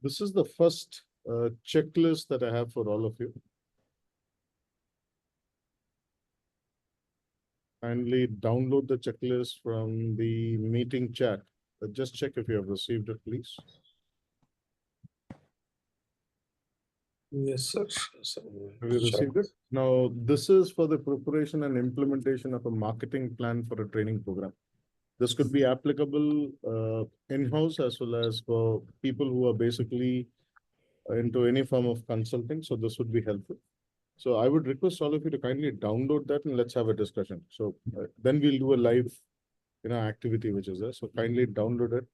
This is the first checklist that I have for all of you. Kindly download the checklist from the meeting chat. Just check if you have received it, please. Yes, sir. Have you received it? Now, this is for the preparation and implementation of a marketing plan for a training program. This could be applicable in-house as well as for people who are basically into any form of consulting. So this would be helpful. So I would request all of you to kindly download that and let's have a discussion. So then we'll do a live, activity which is there. So kindly download it.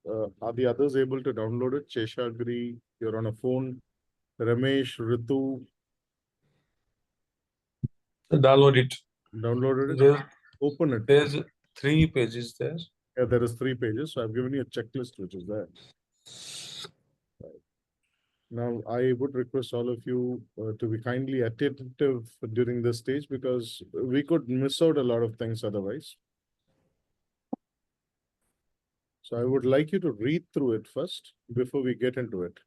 Are the others able to download it? Cheshagri, you're on a phone. Ramesh, Ritu, Download it. downloaded it. There, Open it. there's 3 pages there. Yeah, there is 3 pages. So I've given you a checklist which is there. Now, I would request all of you to be kindly attentive during this stage because we could miss out a lot of things otherwise. So I would like you to read through it first before we get into it.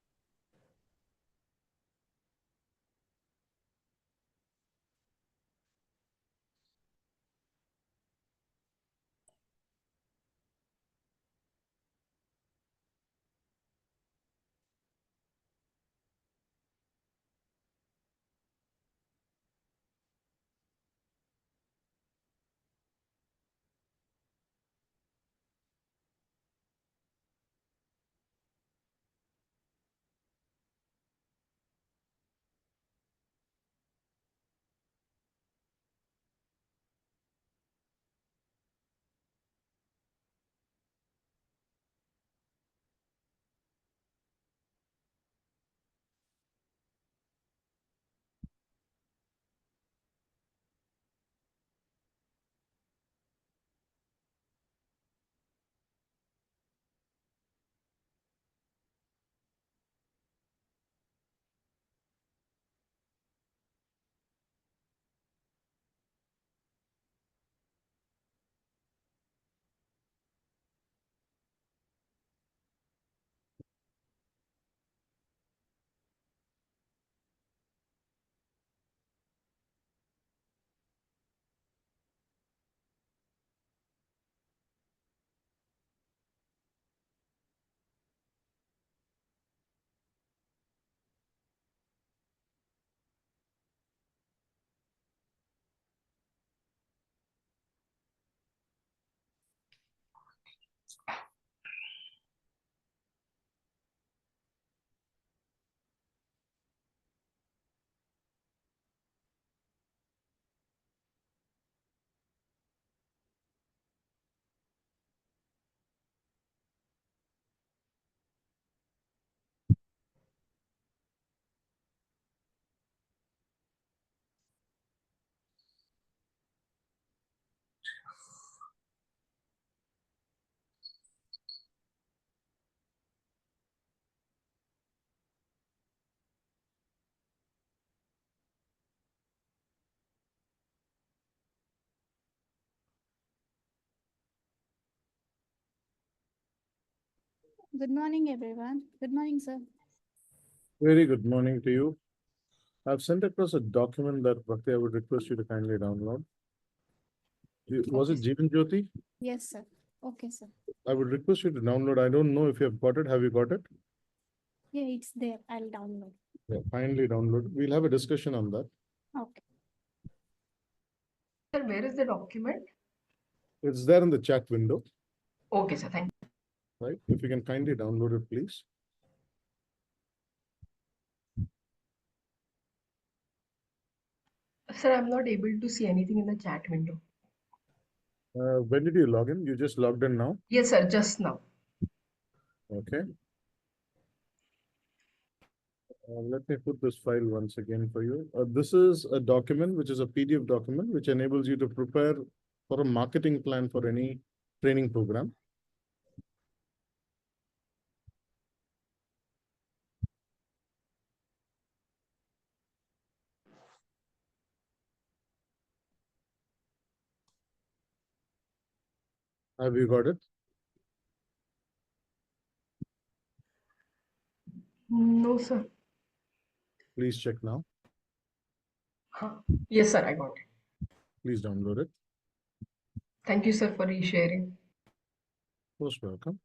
Good morning, everyone. Good morning, sir. Very good morning to you. I've sent across a document that Bhakti, I would request you to kindly download. Was it Jeevan Jyoti? Yes, sir. Okay, sir. I would request you to download. I don't know if you have got it. Have you got it? Yeah, it's there. I'll download. Yeah, kindly download. We'll have a discussion on that. Okay. Sir, where is the document? It's there in the chat window, Okay, sir. Thank you. right? If you can kindly download it, please. Sir, I'm not able to see anything in the chat window. When did you log in? You just logged in now? Yes, sir. Just now. Okay. Let me put this file once again for you. This is a document, which is a PDF document, which enables you to prepare for a marketing plan for any training program. Have you got it? No, sir. Please check now. Yes, sir, I got it. Please download it. Thank you, sir, for resharing. Most welcome.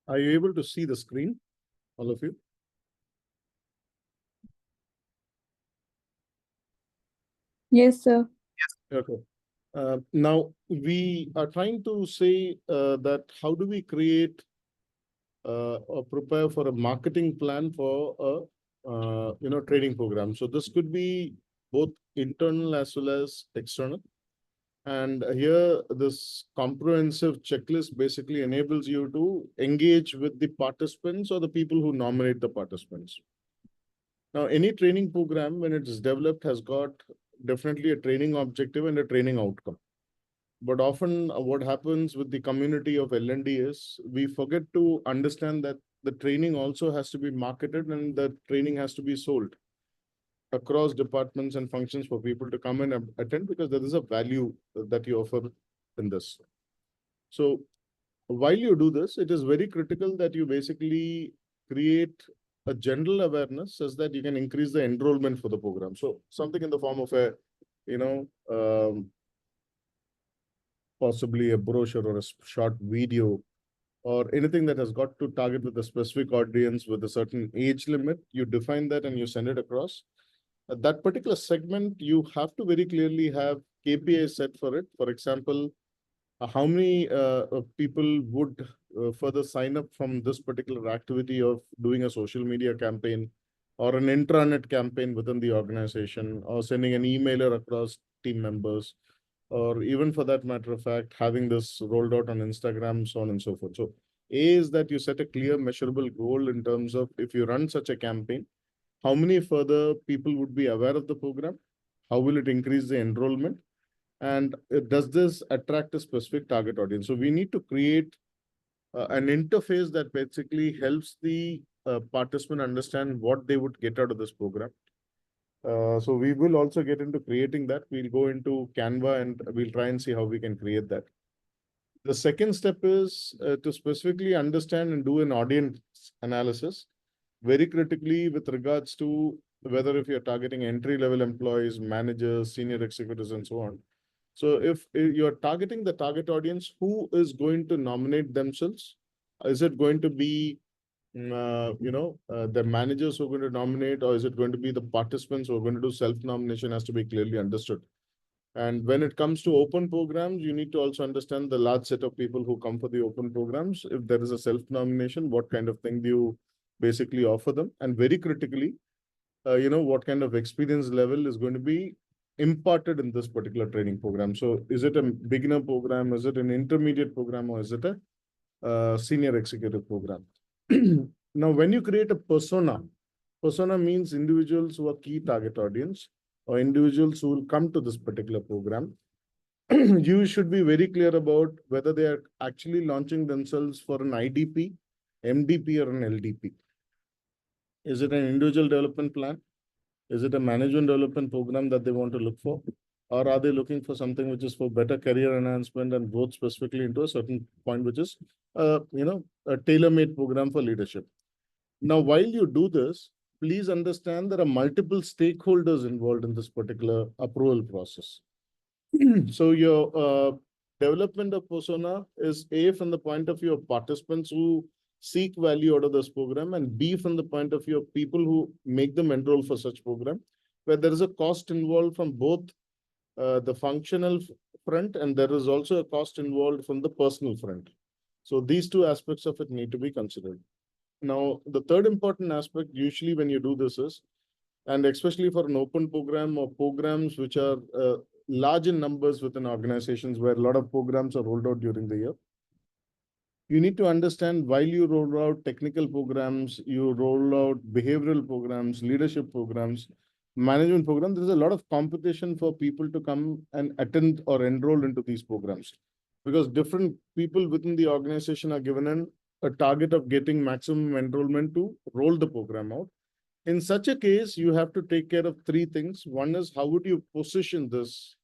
Are you able to see the screen, all of you? Yes, sir. Okay. Now we are trying to say that how do we create or prepare for a marketing plan for a training program. So this could be both internal as well as external. And here, this comprehensive checklist basically enables you to engage with the participants or the people who nominate the participants. Now, any training program, when it's developed, has got definitely a training objective and a training outcome. But often what happens with the community of L&D is we forget to understand that the training also has to be marketed and the training has to be sold across departments and functions for people to come and attend, because there is a value that you offer in this. So while you do this, it is very critical that you basically create a general awareness such that you can increase the enrollment for the program. So something in the form of a, possibly a brochure or a short video or anything that has got to target with a specific audience with a certain age limit, you define that and you send it across. That particular segment, you have to very clearly have KPIs set for it. For example, how many people would further sign up from this particular activity of doing a social media campaign or an intranet campaign within the organization, or sending an emailer across team members, or even for that matter of fact, having this rolled out on Instagram, so on and so forth. So A is that you set a clear measurable goal in terms of if you run such a campaign, how many further people would be aware of the program? How will it increase the enrollment? And does this attract a specific target audience? So we need to create an interface that basically helps the participant understand what they would get out of this program. So we will also get into creating that. We'll go into Canva and we'll try and see how we can create that. The second step is to specifically understand and do an audience analysis, very critically with regards to whether if you're targeting entry-level employees, managers, senior executives, and so on. So if you're targeting the target audience, who is going to nominate themselves? Is it going to be the managers who are going to nominate, or is it going to be the participants who are going to do self-nomination? Has to be clearly understood. And when it comes to open programs, you need to also understand the large set of people who come for the open programs. If there is a self-nomination, what kind of thing do you basically offer them? And very critically, what kind of experience level is going to be imparted in this particular training program. So is it a beginner program? Is it an intermediate program? Or is it a senior executive program? Now, when you create a persona means individuals who are key target audience or individuals who will come to this particular program. You should be very clear about whether they are actually launching themselves for an IDP, MDP, or an LDP. Is it an individual development plan? Is it a management development program that they want to look for? Or are they looking for something which is for better career enhancement and growth specifically into a certain point, which is, a tailor-made program for leadership? Now, while you do this, please understand there are multiple stakeholders involved in this particular approval process. So your development of persona is A, from the point of view of participants who seek value out of this program, and B, from the point of view of people who make them enroll for such program, where there is a cost involved from both the functional front, and there is also a cost involved from the personal front. So these two aspects of it need to be considered. Now, the third important aspect usually when you do this is, and especially for an open program or programs which are large in numbers within organizations where a lot of programs are rolled out during the year, you need to understand while you roll out technical programs, you roll out behavioral programs, leadership programs, management programs, there's a lot of competition for people to come and attend or enroll into these programs, because different people within the organization are given a target of getting maximum enrollment to roll the program out. In such a case, you have to take care of three things. One is, how would you position this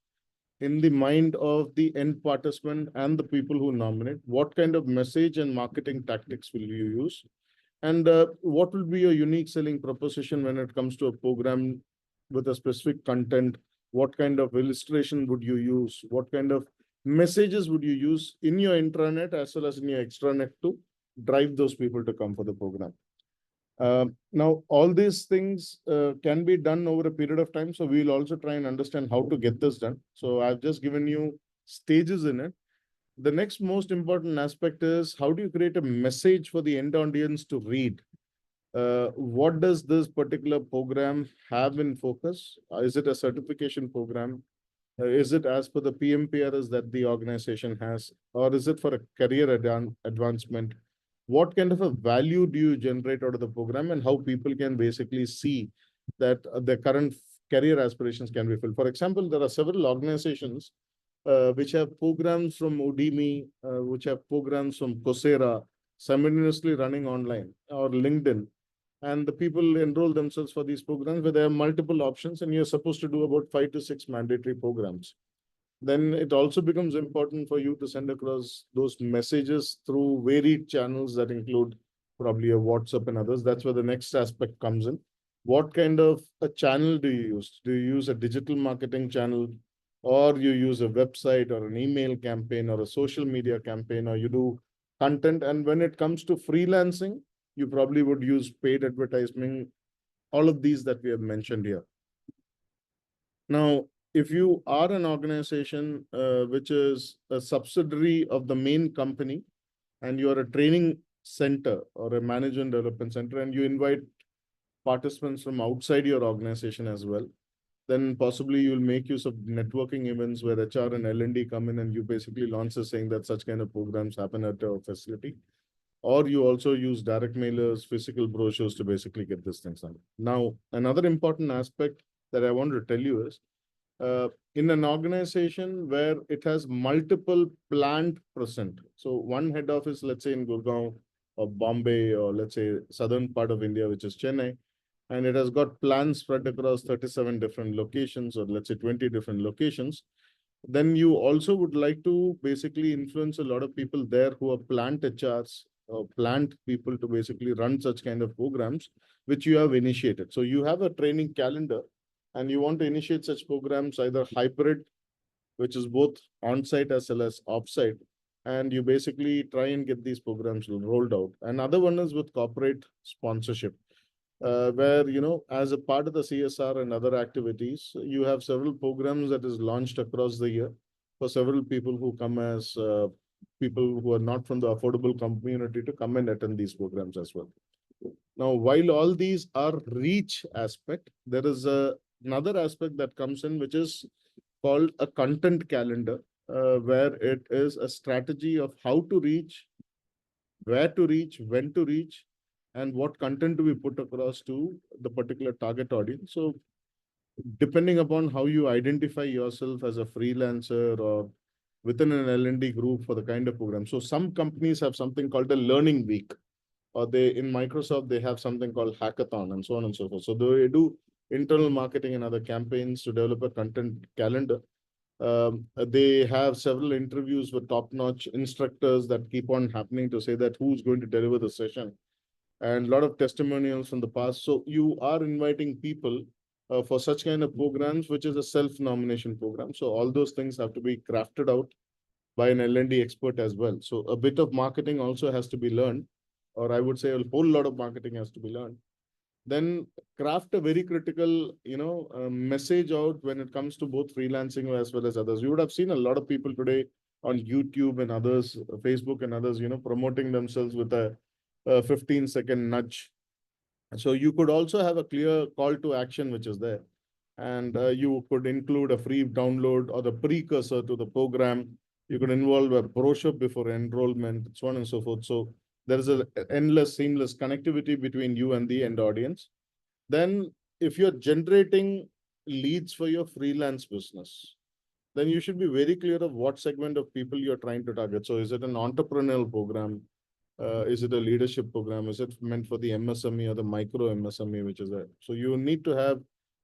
in the mind of the end participant and the people who nominate? What kind of message and marketing tactics will you use? And what will be your unique selling proposition when it comes to a program with a specific content? What kind of illustration would you use? What kind of messages would you use in your intranet as well as in your extranet to drive those people to come for the program? Now, all these things can be done over a period of time. So we'll also try and understand how to get this done. So I've just given you stages in it. The next most important aspect is, how do you create a message for the end audience to read? What does this particular program have in focus? Is it a certification program? Is it as per the PMPRS that the organization has? Or is it for a career advancement? What kind of a value do you generate out of the program, and how people can basically see that their current career aspirations can be filled? For example, there are several organizations which have programs from Udemy, which have programs from Coursera, simultaneously running online, or LinkedIn. And the people enroll themselves for these programs where there are multiple options, and you're supposed to do about 5 to 6 mandatory programs. Then it also becomes important for you to send across those messages through varied channels that include probably a WhatsApp and others. That's where the next aspect comes in. What kind of a channel do you use? Do you use a digital marketing channel, or you use a website or an email campaign or a social media campaign, or you do content? And when it comes to freelancing, you probably would use paid advertising, all of these that we have mentioned here. Now, if you are an organization which is a subsidiary of the main company, and you are a training center or a management development center, and you invite participants from outside your organization as well, then possibly you'll make use of networking events where HR and L&D come in, and you basically launch a saying that such kind of programs happen at our facility. Or you also use direct mailers, physical brochures to basically get this thing done. Now, another important aspect that I want to tell you is, in an organization where it has multiple plant present. So one head office, let's say in Gurgaon or Bombay, or let's say southern part of India, which is Chennai, and it has got plants spread across 37 different locations, or let's say 20 different locations. Then you also would like to basically influence a lot of people there who are plant HRs or plant people to basically run such kind of programs, which you have initiated. So you have a training calendar, and you want to initiate such programs, either hybrid, which is both on-site as well as off-site, and you basically try and get these programs rolled out. Another one is with corporate sponsorship, where, as a part of the CSR and other activities, you have several programs that is launched across the year for several people who come as people who are not from the affordable community to come and attend these programs as well. Now, while all these are reach aspect, there is another aspect that comes in, which is called a content calendar, where it is a strategy of how to reach, where to reach, when to reach, and what content do we put across to the particular target audience. So depending upon how you identify yourself as a freelancer or within an L&D group for the kind of program. So some companies have something called a learning week, or in Microsoft, they have something called hackathon, and so on and so forth. So they do internal marketing and other campaigns to develop a content calendar. They have several interviews with top-notch instructors that keep on happening to say that who's going to deliver the session. and a lot of testimonials from the past. So you are inviting people for such kind of programs, which is a self-nomination program. So all those things have to be crafted out by an L&D expert as well. So a bit of marketing also has to be learned, or I would say a whole lot of marketing has to be learned. Then craft a very critical, message out when it comes to both freelancing as well as others. You would have seen a lot of people today on YouTube and others, Facebook and others, promoting themselves with a 15-second nudge. So you could also have a clear call to action, which is there. And you could include a free download or the precursor to the program. You could involve a brochure before enrollment, so on and so forth. So there is an endless, seamless connectivity between you and the end audience. Then if you're generating leads for your freelance business, then you should be very clear of what segment of people you're trying to target. So is it an entrepreneurial program? Is it a leadership program? Is it meant for the MSME or the micro MSME, which is there? So you need to have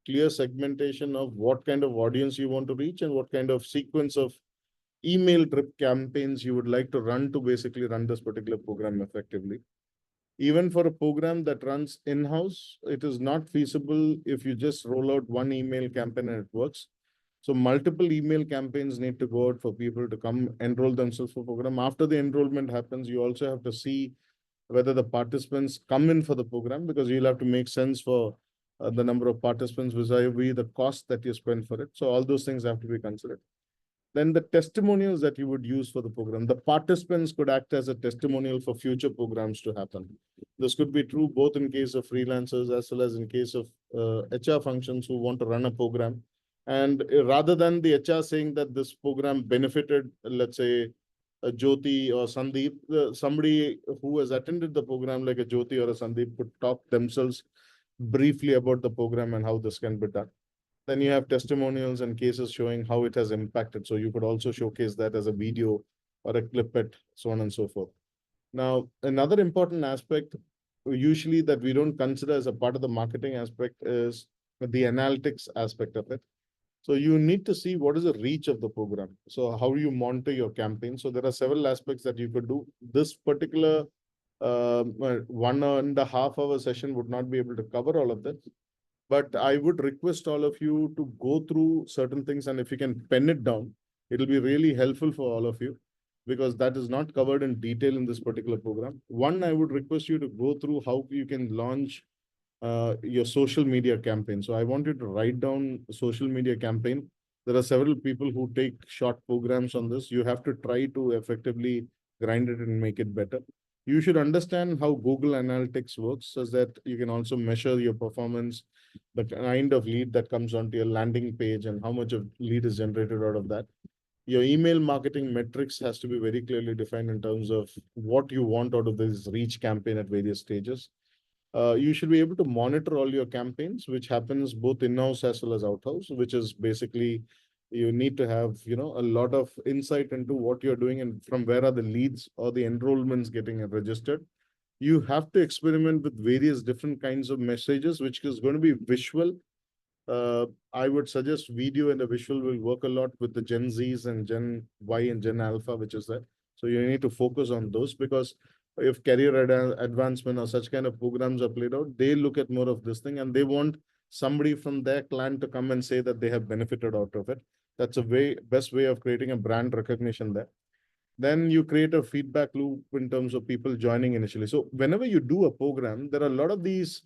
clear segmentation of what kind of audience you want to reach and what kind of sequence of email drip campaigns you would like to run to basically run this particular program effectively. Even for a program that runs in-house, it is not feasible if you just roll out one email campaign and it works. So multiple email campaigns need to go out for people to come enroll themselves for program. After the enrollment happens, you also have to see whether the participants come in for the program, because you'll have to make sense for the number of participants vis-a-vis the cost that you spend for it. So all those things have to be considered. Then the testimonials that you would use for the program, the participants could act as a testimonial for future programs to happen. This could be true both in case of freelancers as well as in case of HR functions who want to run a program. And rather than the HR saying that this program benefited, let's say, a Jyoti or Sandeep, somebody who has attended the program like a Jyoti or a Sandeep could talk themselves briefly about the program and how this can be done. Then you have testimonials and cases showing how it has impacted. So you could also showcase that as a video or a clip, it, so on and so forth. Now, another important aspect, usually that we don't consider as a part of the marketing aspect, is the analytics aspect of it. So you need to see what is the reach of the program. So how do you monitor your campaign? So there are several aspects that you could do. This particular 1.5 hour session would not be able to cover all of that. But I would request all of you to go through certain things, and if you can pen it down, it'll be really helpful for all of you, because that is not covered in detail in this particular program. One, I would request you to go through how you can launch your social media campaign. So I want you to write down a social media campaign. There are several people who take short programs on this. You have to try to effectively grind it and make it better. You should understand how Google Analytics works, so that you can also measure your performance, the kind of lead that comes onto your landing page, and how much of lead is generated out of that. Your email marketing metrics has to be very clearly defined in terms of what you want out of this reach campaign at various stages. You should be able to monitor all your campaigns, which happens both in-house as well as out-house, which is basically you need to have, a lot of insight into what you're doing and from where are the leads or the enrollments getting registered. You have to experiment with various different kinds of messages, which is going to be visual. I would suggest video and the visual will work a lot with the Gen Zs and Gen Y and Gen Alpha, which is there. So you need to focus on those, because if career advancement or such kind of programs are played out, they look at more of this thing and they want somebody from their clan to come and say that they have benefited out of it. That's a best way of creating a brand recognition there. Then you create a feedback loop in terms of people joining initially. So whenever you do a program, there are a lot of these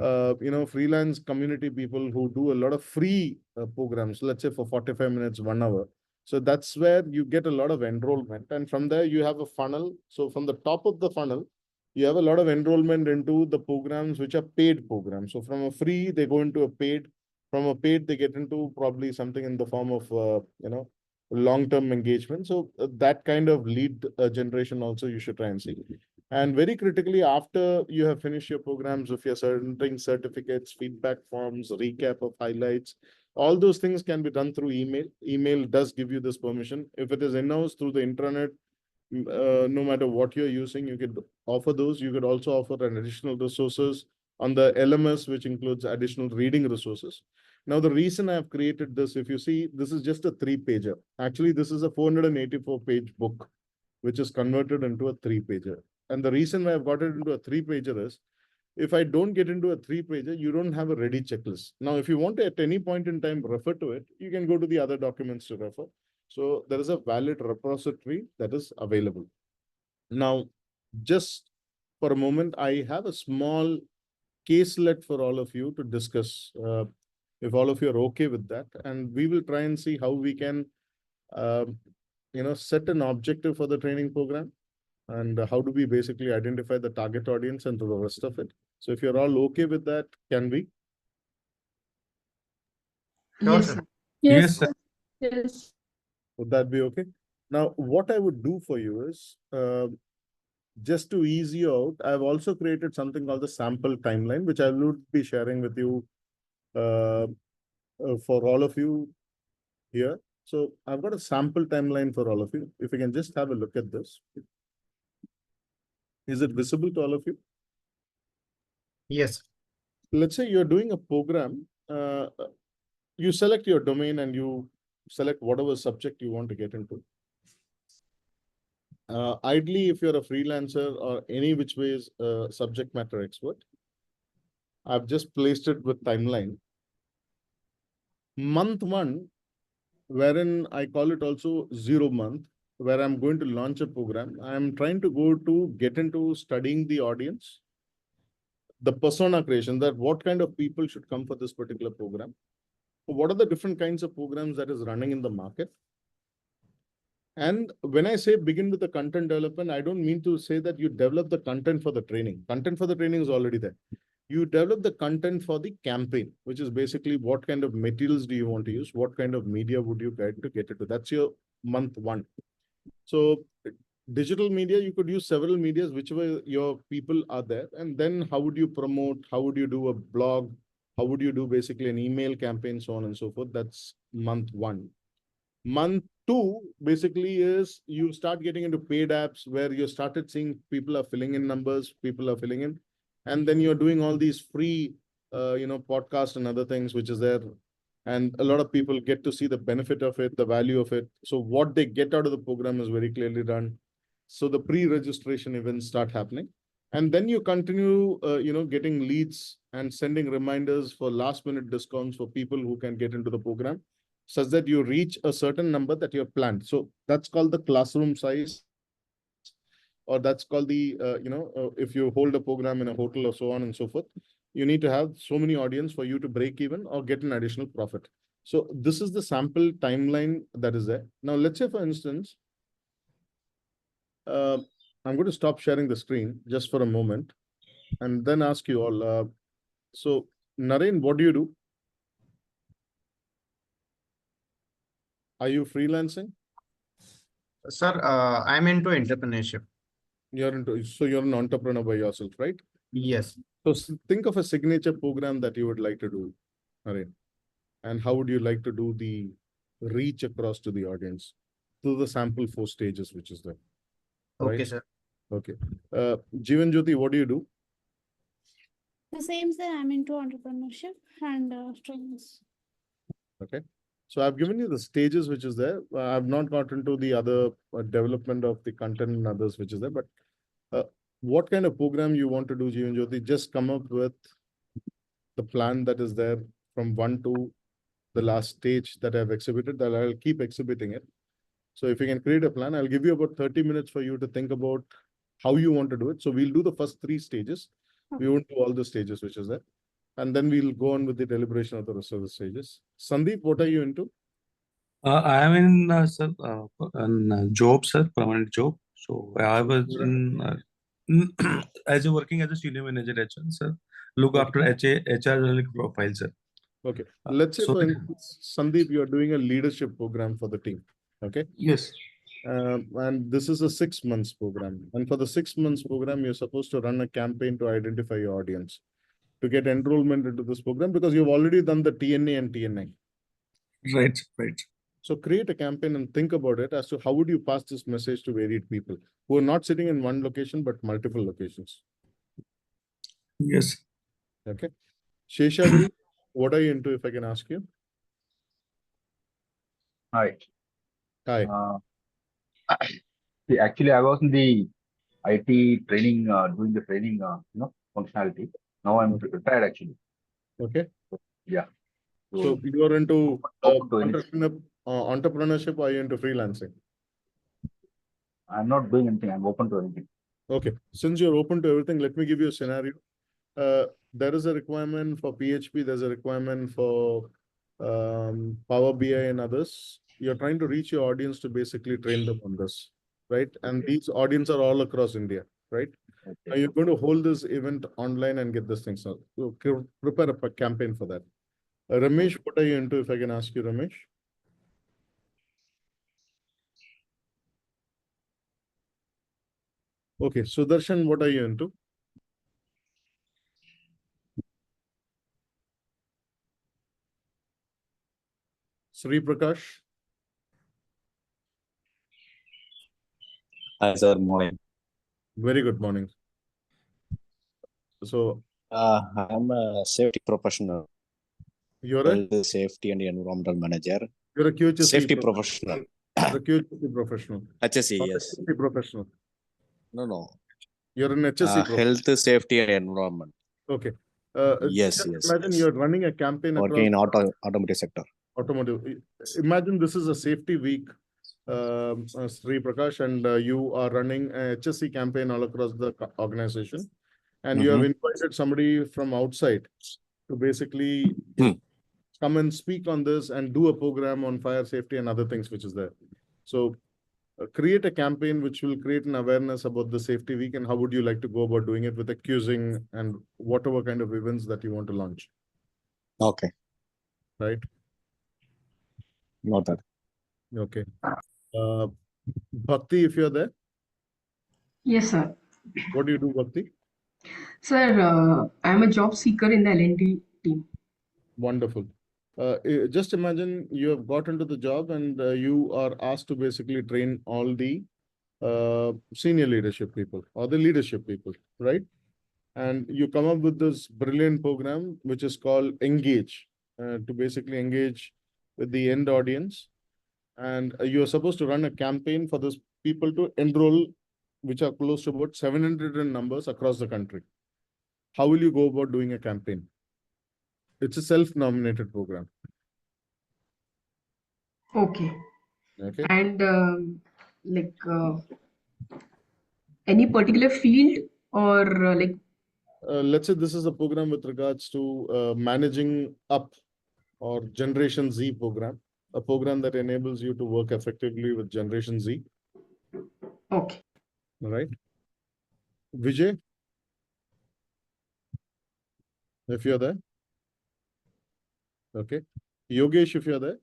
freelance community people who do a lot of free programs, let's say for 45 minutes, 1 hour. So that's where you get a lot of enrollment. And from there, you have a funnel. So from the top of the funnel, you have a lot of enrollment into the programs which are paid programs. So from a free, they go into a paid. From a paid, they get into probably something in the form of, long-term engagement. So that kind of lead generation also you should try and see. And very critically, after you have finished your programs, if you're sending certificates, feedback forms, recap of highlights, all those things can be done through email. Email does give you this permission. If it is in-house through the intranet, no matter what you're using, you could offer those. You could also offer an additional resources on the LMS, which includes additional reading resources. Now, the reason I've created this, if you see, this is just a 3-pager. Actually, this is a 484-page book, which is converted into a 3-pager. And the reason why I've got it into a 3-pager is, if I don't get into a 3-pager, you don't have a ready checklist. Now, if you want to at any point in time refer to it, you can go to the other documents to refer. So there is a valid repository that is available. Now, just for a moment, I have a small caselet for all of you to discuss, if all of you are okay with that. And we will try and see how we can, set an objective for the training program, and how do we basically identify the target audience and the rest of it. So if you're all okay with that, can we? Yes, sir. sir. Yes, sir. Yes. Would that be okay? Now, what I would do for you is, just to ease you out, I've also created something called the sample timeline, which I will be sharing with you for all of you here. So I've got a sample timeline for all of you. If you can just have a look at this. Is it visible to all of you? Yes. Let's say you're doing a program. You select your domain and you select whatever subject you want to get into. Ideally, if you're a freelancer or any which ways subject matter expert, I've just placed it with timeline. Month 1, wherein I call it also 0 month, where I'm going to launch a program. I'm trying to go to get into studying the audience, the persona creation, that what kind of people should come for this particular program. What are the different kinds of programs that is running in the market? And when I say begin with the content development, I don't mean to say that you develop the content for the training. Content for the training is already there. You develop the content for the campaign, which is basically what kind of materials do you want to use? What kind of media would you guide to get it to? That's your month 1. So digital media, you could use several medias, whichever your people are there. And then how would you promote? How would you do a blog? How would you do basically an email campaign, so on and so forth? That's month 1. Month 2 basically is you start getting into paid apps, where you started seeing people are filling in numbers, people are filling in, and then you're doing all these free, podcasts and other things, which is there. And a lot of people get to see the benefit of it, the value of it. So what they get out of the program is very clearly done. So the pre-registration events start happening. And then you continue, getting leads and sending reminders for last minute discounts for people who can get into the program, such that you reach a certain number that you have planned. So that's called the classroom size, or that's called the, if you hold a program in a hotel or so on and so forth, you need to have so many audience for you to break even or get an additional profit. So this is the sample timeline that is there. Now, let's say, for instance, I'm going to stop sharing the screen just for a moment and then ask you all. So, Naren, what do you do? Are you freelancing? Sir, I'm into entrepreneurship. So you're an entrepreneur by yourself, right? Yes. So think of a signature program that you would like to do, Naren. And how would you like to do the reach across to the audience through the sample 4 stages, which is there? Okay, Right? sir. Okay. Jeevan Jyoti, what do you do? The same, sir. I'm into entrepreneurship and trainings. Okay. So I've given you the stages, which is there. I've not got into the other development of the content and others, which is there. But what kind of program you want to do, Jeevan Jyoti? Just come up with the plan that is there from 1 to the last stage that I've exhibited, that I'll keep exhibiting it. So if you can create a plan, I'll give you about 30 minutes for you to think about how you want to do it. So we'll do the first 3 stages. We won't do all the stages, which is there. And then we'll go on with the deliberation of the rest of the stages. Sandeep, what are you into? I am in sir, job, sir, permanent job. So I was as a working as a senior manager HR, sir. Look after HR related profile, sir. Okay. Let's say, So for instance, Sandeep, you're doing a leadership program for the team. Okay. yes, And this is a 6 months program. And for the 6 months program, you're supposed to run a campaign to identify your audience, to get enrollment into this program, because you've already done the TNA and TNI. right, right. So create a campaign and think about it as to how would you pass this message to varied people who are not sitting in one location, but multiple locations. Yes. Okay. Sheshagiri, what are you into, if I can ask you? Hi. Hi. See, actually, I was in the IT training, doing the training, functionality. Now I'm retired actually. Okay. Yeah. So you are into Open to anything. entrepreneurship, or are you into freelancing? I'm not doing anything. I'm open to anything. Okay. Since you're open to everything, let me give you a scenario. There is a requirement for PHP, there's a requirement for Power BI and others. You're trying to reach your audience to basically train them on this, right? And these audience are all across India, right? Now Okay. you're going to hold this event online and get this thing started. So prepare a campaign for that. Ramesh, what are you into, if I can ask you, Ramesh? Okay, Sudarshan, what are you into? Sri Prakash? Hi, sir. Morning. Very good morning. So I'm a safety professional, you're a health, safety, and environmental manager. you're a QHSE Safety professional. You're a QHSE professional. HSE, Not a yes. safety professional. No. You're an HSE professional. Health, safety, and environment. Okay. Yes, Just yes, imagine yes. you're running a campaign Working across in automotive sector. automotive. Imagine this is a safety week, Sri Prakash, and you are running a HSE campaign all across the organization, and you have invited somebody from outside to basically come and speak on this and do a program on fire safety and other things which is there. So create a campaign which will create an awareness about the safety week, and how would you like to go about doing it with accusing and whatever kind of events that you want to launch, Okay, right? noted. Okay. Bhakti, if you're there, Yes, sir. what do you do, Bhakti? Sir, I'm a job seeker in the L&D team. Wonderful. Just imagine you have got into the job and you are asked to basically train all the senior leadership people or the leadership people, right? And you come up with this brilliant program, which is called Engage, to basically engage with the end audience. And you are supposed to run a campaign for those people to enroll, which are close to about 700 in numbers across the country. How will you go about doing a campaign? It's a self-nominated program. Okay. Okay. And any particular field or Let's say this is a program with regards to managing up or Generation Z program, a program that enables you to work effectively with Generation Z. okay. All right. Vijay, if you're there. Okay. Yogesh, if you're there.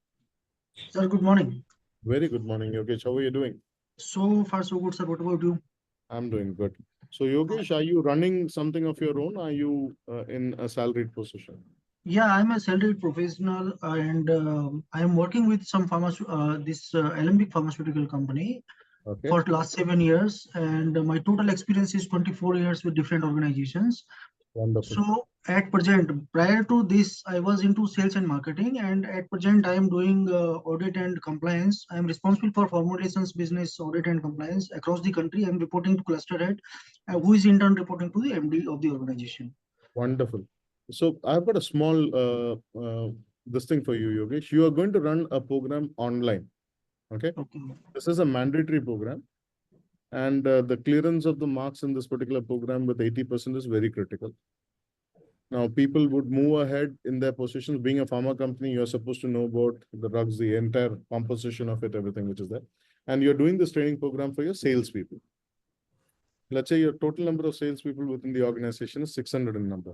Sir, good morning. Very good morning, Yogesh. How are you doing? So far, so good, sir. What about you? I'm doing good. So, Yogesh, are you running something of your own? Are you in a salaried position? Yeah, I'm a salaried professional and I am working with some Alembic pharmaceutical company Okay. for last 7 years. And my total experience is 24 years with different organizations. Wonderful. So at present, prior to this, I was into sales and marketing, and at present, I am doing audit and compliance. I am responsible for formulations business audit and compliance across the country. I am reporting to cluster head, who is in turn reporting to the MD of the organization. Wonderful. So I've got a small this thing for you, Yogesh. You are going to run a program online. Okay. Okay. This is a mandatory program. And the clearance of the marks in this particular program with 80% is very critical. Now, people would move ahead in their positions. Being a pharma company, you're supposed to know about the drugs, the entire composition of it, everything which is there. And you're doing this training program for your salespeople. Let's say your total number of salespeople within the organization is 600 in number.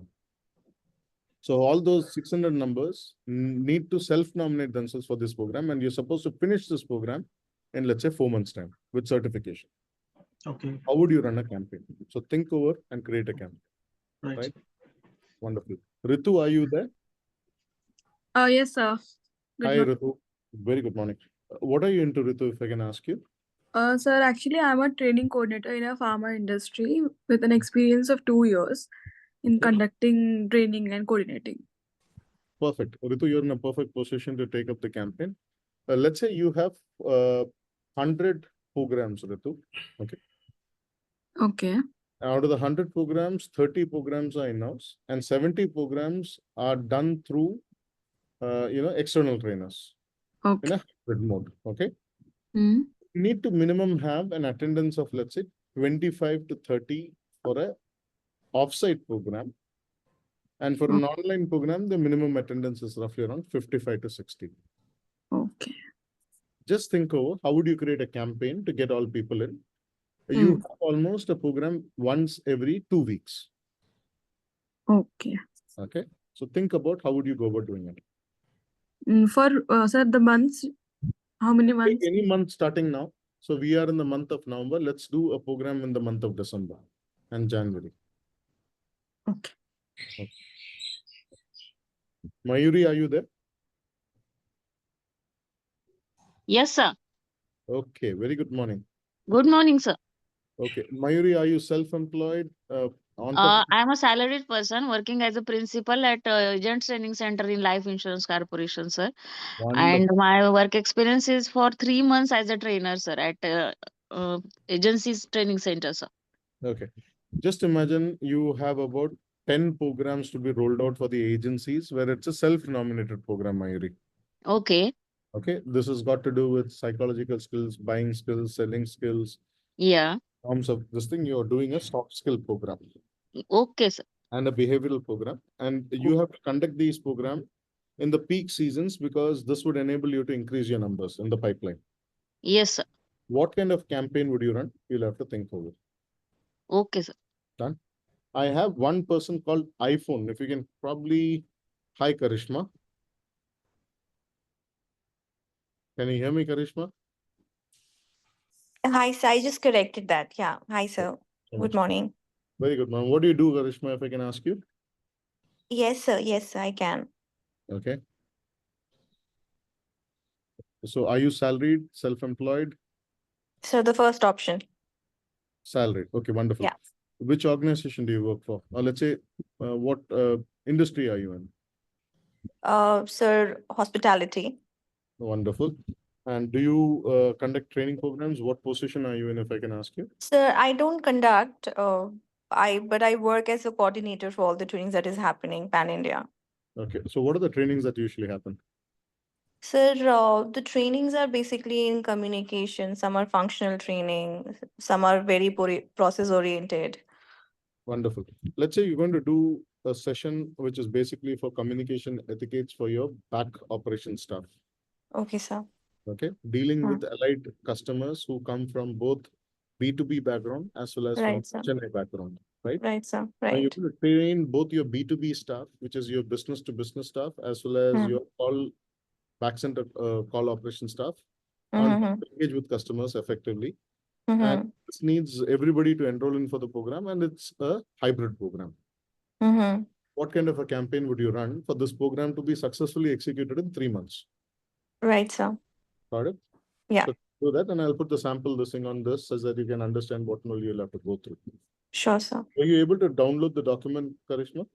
So all those 600 numbers need to self-nominate themselves for this program, and you're supposed to finish this program in, let's say, 4 months' time with certification. Okay. How would you run a campaign? So think over and create a campaign. Right? Wonderful. Ritu, are you there? Yes, sir. Hi, Ritu. Very good morning. What are you into, Ritu, if I can ask you? Sir, actually, I'm a training coordinator in a pharma industry with an experience of 2 years in conducting training and coordinating. Perfect. Ritu, you're in a perfect position to take up the campaign. Let's say you have 100 programs, Ritu. Okay. Okay. Out of the 100 programs, 30 programs are in-house and 70 programs are done through, external trainers in Okay. a hybrid mode. Okay. Hmm. You need to minimum have an attendance of, let's say, 25 to 30 for a offsite program. And for an online program, the minimum attendance is roughly around 55 to 60. Okay. Just think over how would you create a campaign to get all people in? You have almost a program once every 2 weeks. Okay. Okay. So think about how would you go about doing it? For sir, the months, how many Take months? any month starting now. So we are in the month of November. Let's do a program in the month of December and January. Okay. Mayuri, are you there? Yes, sir. Okay. Very good morning. Good morning, sir. Okay. Mayuri, are you self-employed? Entrepreneur? I am a salaried person working as a principal at Agents Training Center in Life Insurance Corporation, sir. And Wonderful. my work experience is for 3 months as a trainer, sir, at Agencies Training Center, sir. Okay. Just imagine you have about 10 programs to be rolled out for the agencies where it's a self-nominated program, Mayuri. Okay. Okay. This has got to do with psychological skills, buying skills, selling skills. Yeah. Terms of this thing, you're doing a soft skill program Okay, sir. and a behavioral program. And you have to conduct these programs in the peak seasons because this would enable you to increase your numbers in the pipeline. Yes, sir. What kind of campaign would you run? You'll have to think over. Okay, sir. Done. I have one person called iPhone. If you can probably, hi Karishma. Can you hear me, Karishma? Hi, sir. I just corrected that. Yeah. Hi, sir. So Good much. morning. Very good, ma'am. What do you do, Karishma, if I can ask you? Yes, sir. Yes, sir, I can. Okay. So are you salaried, self-employed? So the first option. Salaried. Okay, wonderful. Yeah. Which organization do you work for? Or let's say, what industry are you in? Sir, hospitality. Wonderful. And do you conduct training programs? What position are you in, if I can ask you? Sir, I don't conduct, but I work as a coordinator for all the trainings that is happening pan-India. Okay. So what are the trainings that usually happen? Sir, the trainings are basically in communication. Some are functional training. Some are very process-oriented. Wonderful. Let's say you're going to do a session which is basically for communication etiquettes for your back operation staff. Okay, sir. Okay. Dealing with allied customers who come from both B2B background as well as Right, from sir. Chennai background, right? Right, sir. Now you're Right. going to train both your B2B staff, which is your business to business staff, as well as your back center call operation staff on how to engage with customers effectively. And this needs everybody to enroll in for the program, and it's a hybrid program. What kind of a campaign would you run for this program to be successfully executed in 3 months? Right, sir. Got it? Yeah. So do that, and I'll put the sample listing on this so that you can understand what all you'll have to go through. Sure, sir. Are you able to download the document, Karishma?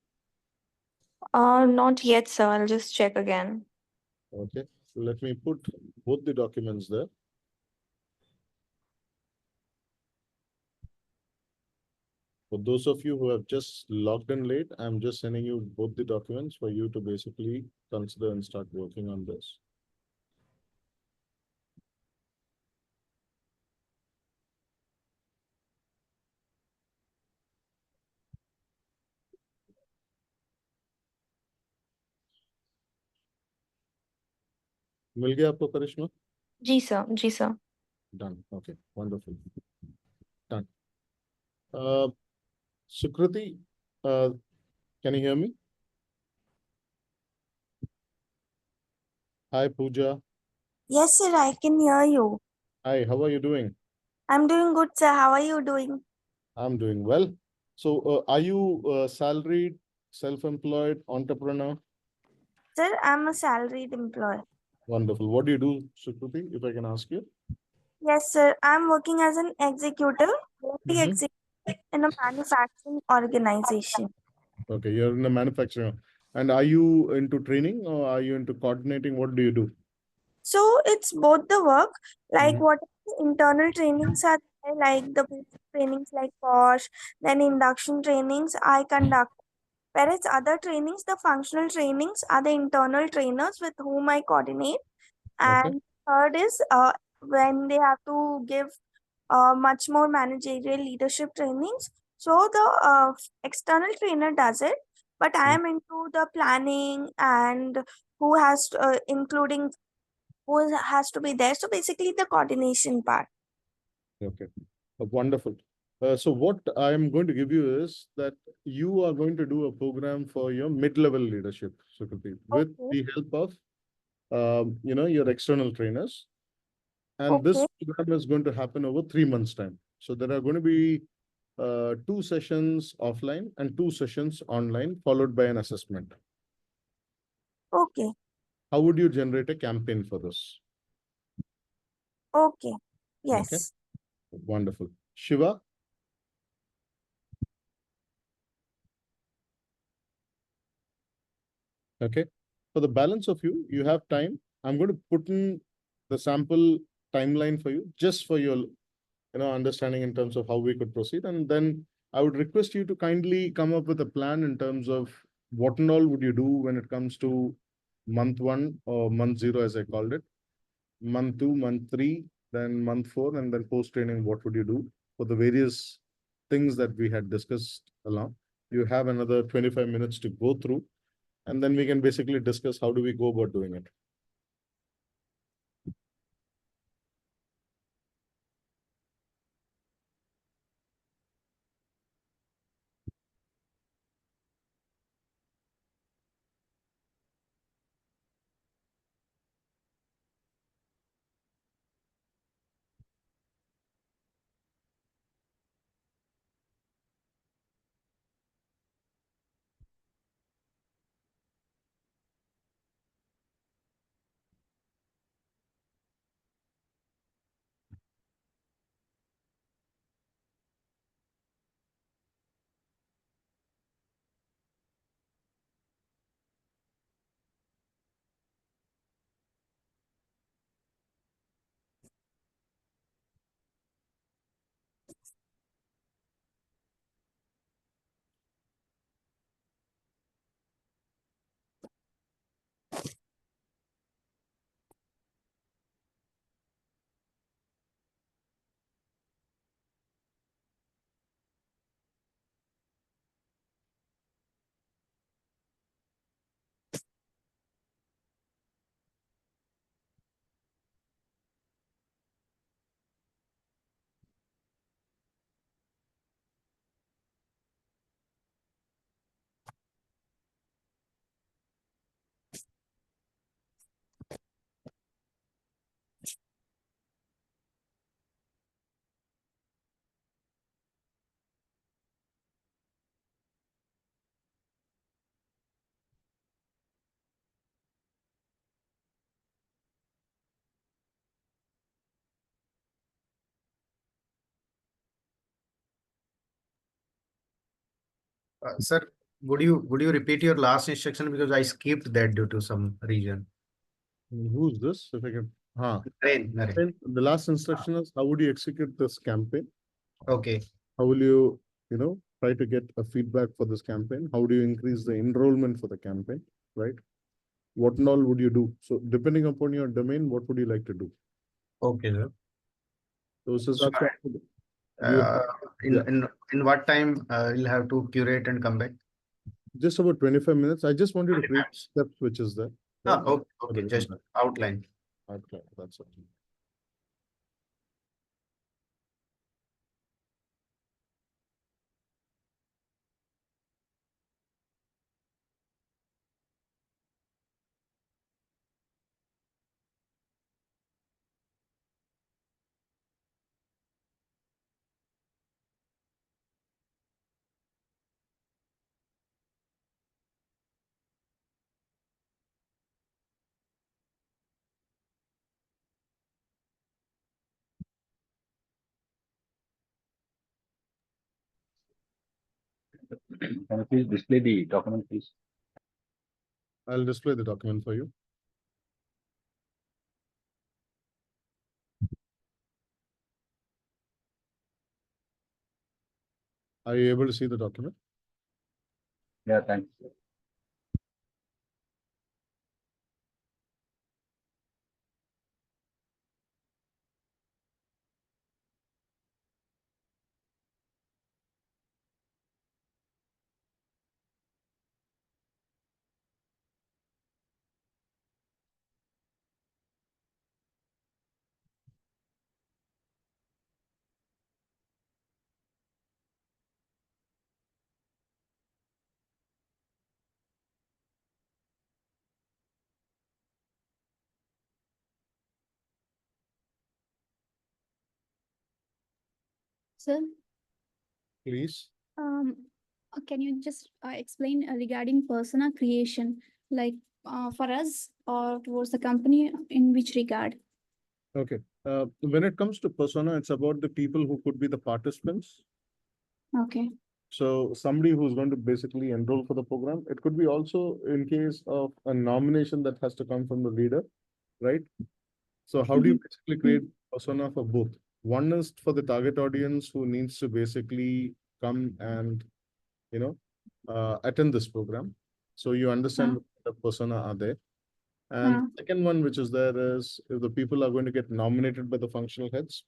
Not yet, sir. I'll just check again. Okay, so let me put both the documents there. For those of you who have just logged in late, I'm just sending you both the documents for you to basically consider and start working on this. मिल गया आपको करिश्मा? जी sir, ji sir. Done. Okay, wonderful. Done. Sukriti, can you hear me? Hi, Pooja. Yes, sir, I can hear you. Hi, how are you doing? I'm doing good, sir. How are you doing? I'm doing well. So, are you salaried, self-employed, entrepreneur? Sir, I'm a salaried employee. Wonderful. What do you do, Sukriti, if I can ask you? Yes, sir. I'm working as an executive, executive in a manufacturing organization. Okay, you're in a manufacturing. And are you into training or are you into coordinating? What do you do? So it's both the work, like what the internal trainings are like the basic trainings like POSH, then induction trainings I conduct. Whereas other trainings, the functional trainings are the internal trainers with whom I coordinate. Okay. And third is when they have to give much more managerial leadership trainings. So the external trainer does it, but I am into the planning and who has to, including who has to be there. So basically the coordination part. Okay. Wonderful. So what I am going to give you is that you are going to do a program for your mid-level leadership, Sukriti, with Okay. the help of your external trainers. And this Okay. program is going to happen over 3 months' time. So there are going to be 2 sessions offline and 2 sessions online, followed by an assessment. Okay. How would you generate a campaign for this? Okay. Okay. Yes. Wonderful. Shiva? Okay. For the balance of you, you have time. I'm going to put in the sample timeline for you, just for your understanding in terms of how we could proceed. And then I would request you to kindly come up with a plan in terms of what and all would you do when it comes to month 1 or month 0, as I called it, month 2, month 3, then month 4, and then post training, what would you do for the various things that we had discussed along. You have another 25 minutes to go through, and then we can basically discuss how do we go about doing it. Sir, would you repeat your last instruction because I skipped that due to some reason? Who's this? If I can. Naren. The last instruction is how would you execute this campaign? Okay. How will you, try to get a feedback for this campaign? How do you increase the enrollment for the campaign, right? What and all would you do? So depending upon your domain, what would you like to do? Okay, sir. So So, that's what you in what time you'll have to curate and come back? just about 25 minutes. I just want you to create steps, which is there. Okay, just outline. Okay, that's it. Can you please display the document, please? I'll display the document for you. Are you able to see the document? Yeah, thanks. Sir, Please. can you just explain regarding persona creation, like for us or towards the company, in which regard? Okay. When it comes to persona, it's about the people who could be the participants. Okay. So somebody who's going to basically enroll for the program. It could be also in case of a nomination that has to come from the leader, right? So how do you basically create persona for both? One is for the target audience who needs to basically come and, attend this program. So you understand what the persona are there. And second one, which is there, is if the people are going to get nominated by the functional heads.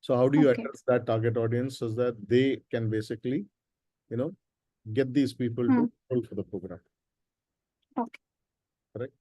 So how do you address that target audience so that they can basically, get these people to enroll for the program? Okay. Correct.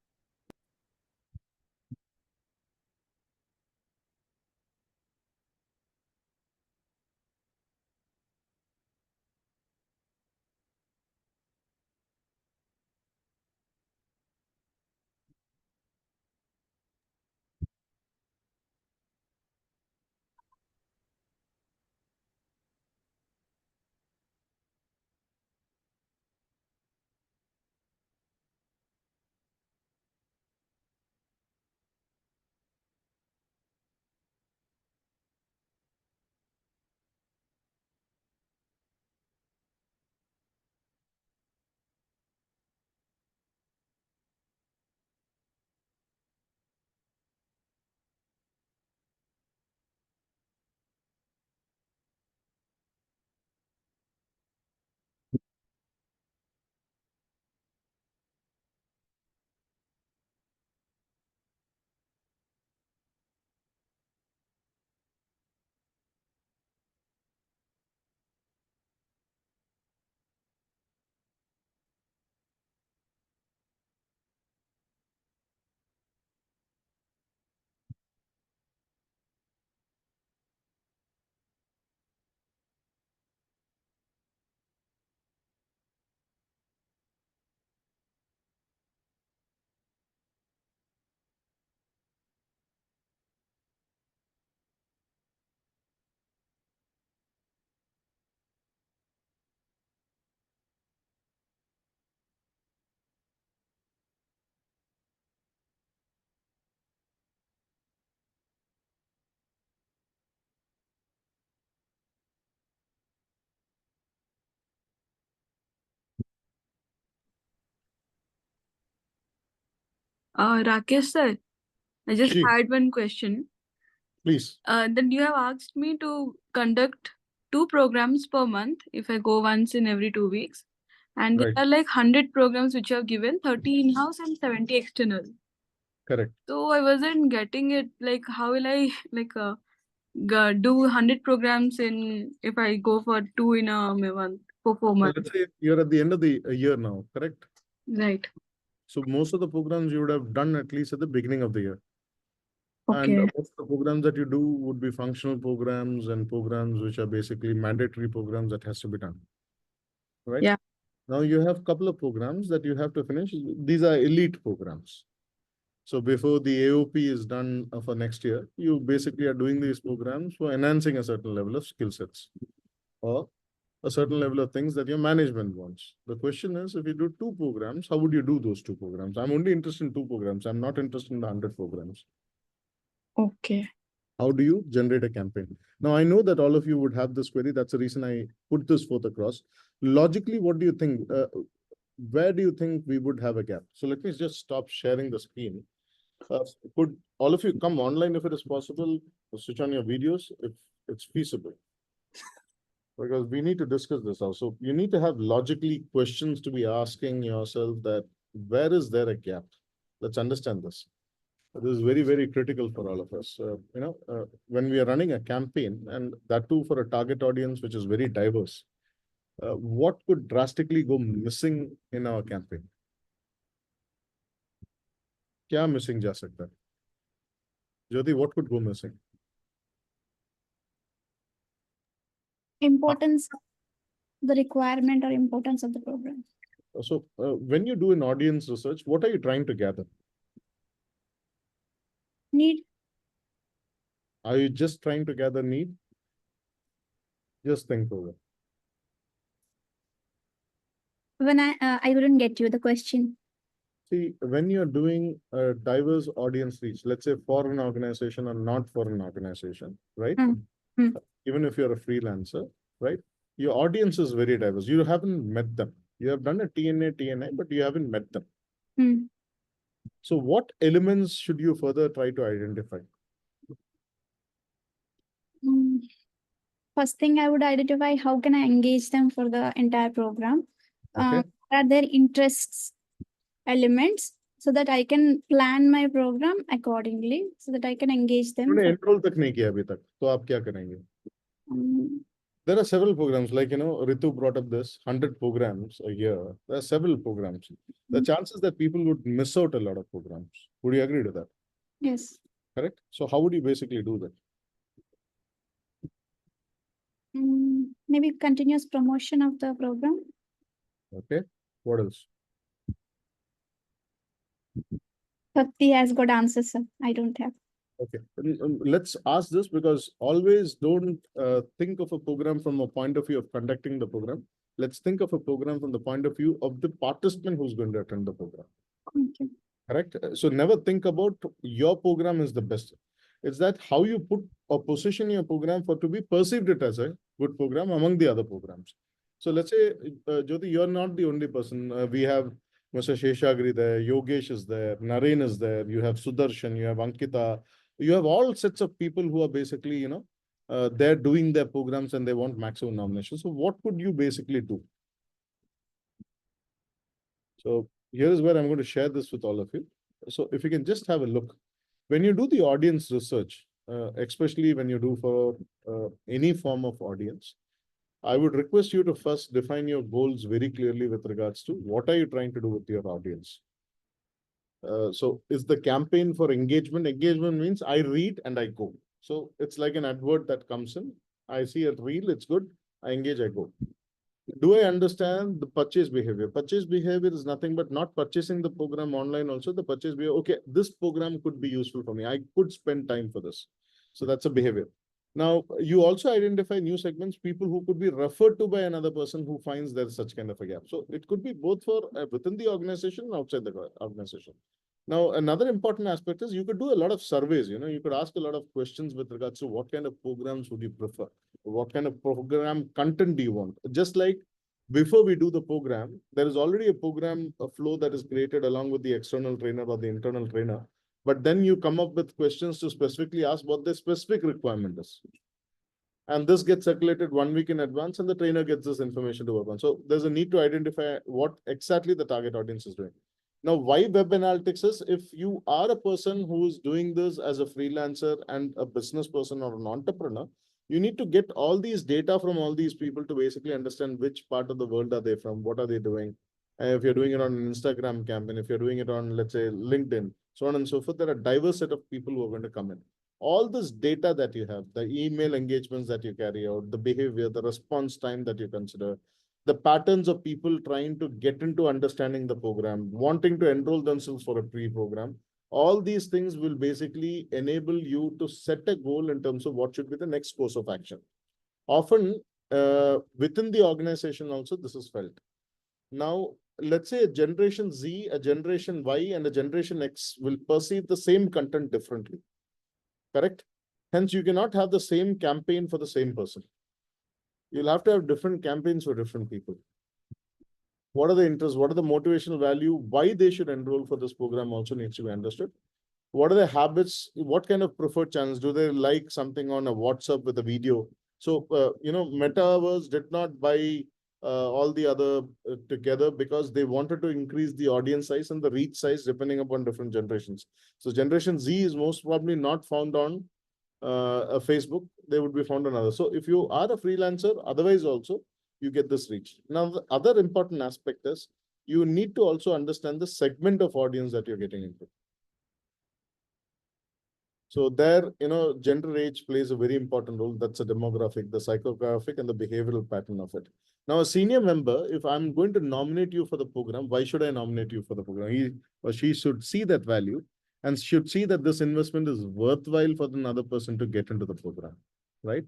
Rakesh sir, I just Ji. had one question. Please. Then you have asked me to conduct 2 programs per month if I go once in every 2 weeks. And there Right. are like 100 programs which you have given, 30 in-house and 70 external. Correct. So I wasn't getting it, like how will I do 100 programs in if I go for 2 in a month for 4 So months? let's say you're at the end of the year now, correct? Right. So most of the programs you would have done at least at the beginning of the year. Okay. And most of the programs that you do would be functional programs and programs which are basically mandatory programs that has to be done. Right? Yeah. Now you have a couple of programs that you have to finish. These are elite programs. So before the AOP is done for next year, you basically are doing these programs for enhancing a certain level of skill sets or a certain level of things that your management wants. The question is, if you do 2 programs, how would you do those 2 programs? I'm only interested in 2 programs. I'm not interested in the 100 programs. Okay. How do you generate a campaign? Now, I know that all of you would have this query. That's the reason I put this forth across. Logically, what do you think? Where do you think we would have a gap? So let me just stop sharing the screen. Could all of you come online if it is possible? Switch on your videos if it's feasible. because we need to discuss this also. You need to have logically questions to be asking yourself that where is there a gap? Let's understand this. This is very, very critical for all of us. When we are running a campaign, and that too for a target audience which is very diverse, what could drastically go missing in our campaign? क्या missing जा सकता है? Jyoti, what could go missing? Importance, the requirement or importance of the program. So when you do an audience research, what are you trying to gather? Need. Are you just trying to gather need? Just think over. When I wouldn't get you the question. See, when you're doing a diverse audience reach, let's say for an organization or not for an organization, right? Even if you're a freelancer, right? Your audience is very diverse. You haven't met them. You have done a TNA, but you haven't met them. So what elements should you further try to identify? First thing I would identify, how can I engage them for the entire program? Okay. What are their interests, elements, so that I can plan my program accordingly, so that I can engage them. उन्होंने enroll तक नहीं किया अभी तक, तो आप क्या करेंगे? There are several programs, like, Ritu brought up this 100 programs a year. There are several programs. The chances that people would miss out a lot of programs. Would you agree to that? Yes. Correct. So how would you basically do that? Maybe continuous promotion of the program. Okay. What else? Bhakti has got answers, sir. I don't have. Okay. Let's ask this, because always don't think of a program from a point of view of conducting the program. Let's think of a program from the point of view of the participant who's going to attend the program. Okay. Correct. So never think about your program is the best. It's that how you put or position your program for to be perceived it as a good program among the other programs. So let's say, Jyoti, you're not the only person. We have Mr. Sheshagri there, Yogesh is there, Naren is there, you have Sudarshan, you have Ankita, you have all sets of people who are basically, they're doing their programs and they want maximum nominations. So what could you basically do? So here is where I'm going to share this with all of you. So if you can just have a look, when you do the audience research, especially when you do for any form of audience, I would request you to first define your goals very clearly with regards to what are you trying to do with your audience. So is the campaign for engagement? Engagement means I read and I go. So it's like an advert that comes in. I see a reel, it's good. I engage, I go. Do I understand the purchase behavior? Purchase behavior is nothing but not purchasing the program online also. The purchase behavior, okay, this program could be useful for me. I could spend time for this. So that's a behavior. Now, you also identify new segments, people who could be referred to by another person who finds there's such kind of a gap. So it could be both for within the organization and outside the organization. Now, another important aspect is you could do a lot of surveys. You could ask a lot of questions with regards to what kind of programs would you prefer? What kind of program content do you want? Just like before we do the program, there is already a program flow that is created along with the external trainer or the internal trainer. But then you come up with questions to specifically ask what the specific requirement is. And this gets circulated 1 week in advance and the trainer gets this information to work on. So there's a need to identify what exactly the target audience is doing. Now, why web analytics is, if you are a person who is doing this as a freelancer and a business person or an entrepreneur, you need to get all these data from all these people to basically understand which part of the world are they from, what are they doing. And if you're doing it on an Instagram campaign, if you're doing it on, let's say, LinkedIn, so on and so forth, there are a diverse set of people who are going to come in. All this data that you have, the email engagements that you carry out, the behavior, the response time that you consider, the patterns of people trying to get into understanding the program, wanting to enroll themselves for a pre-program, all these things will basically enable you to set a goal in terms of what should be the next course of action. Often, within the organization also, this is felt. Now, let's say a generation Z, a generation Y, and a generation X will perceive the same content differently. Correct? Hence, you cannot have the same campaign for the same person. You'll have to have different campaigns for different people. What are the interests? What are the motivational value? Why they should enroll for this program also needs to be understood. What are their habits? What kind of preferred channels? Do they like something on a WhatsApp with a video? So, Metaverse did not buy all the other together because they wanted to increase the audience size and the reach size depending upon different generations. So Generation Z is most probably not found on a Facebook, they would be found on others. So if you are a freelancer, otherwise also you get this reach. Now, the other important aspect is you need to also understand the segment of audience that you're getting into. So there, gender age plays a very important role. That's a demographic, the psychographic, and the behavioral pattern of it. Now, a senior member, if I'm going to nominate you for the program, why should I nominate you for the program? He or she should see that value and should see that this investment is worthwhile for another person to get into the program, right?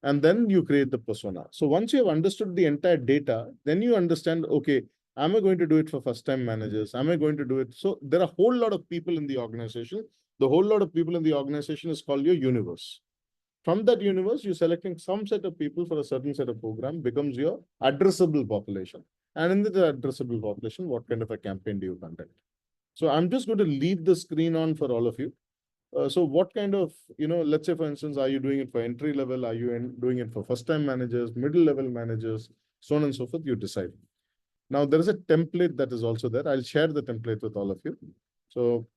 And then you create the persona. So once you have understood the entire data, then you understand, okay, am I going to do it for first-time managers? Am I going to do it? So there are a whole lot of people in the organization. The whole lot of people in the organization is called your universe. From that universe, you're selecting some set of people for a certain set of program becomes your addressable population. And in the addressable population, what kind of a campaign do you conduct? So I'm just going to leave the screen on for all of you. So what kind of, let's say, for instance, are you doing it for entry level? Are you doing it for first-time managers, middle level managers, so on and so forth? You decide. Now, there is a template that is also there. I'll share the template with all of you. So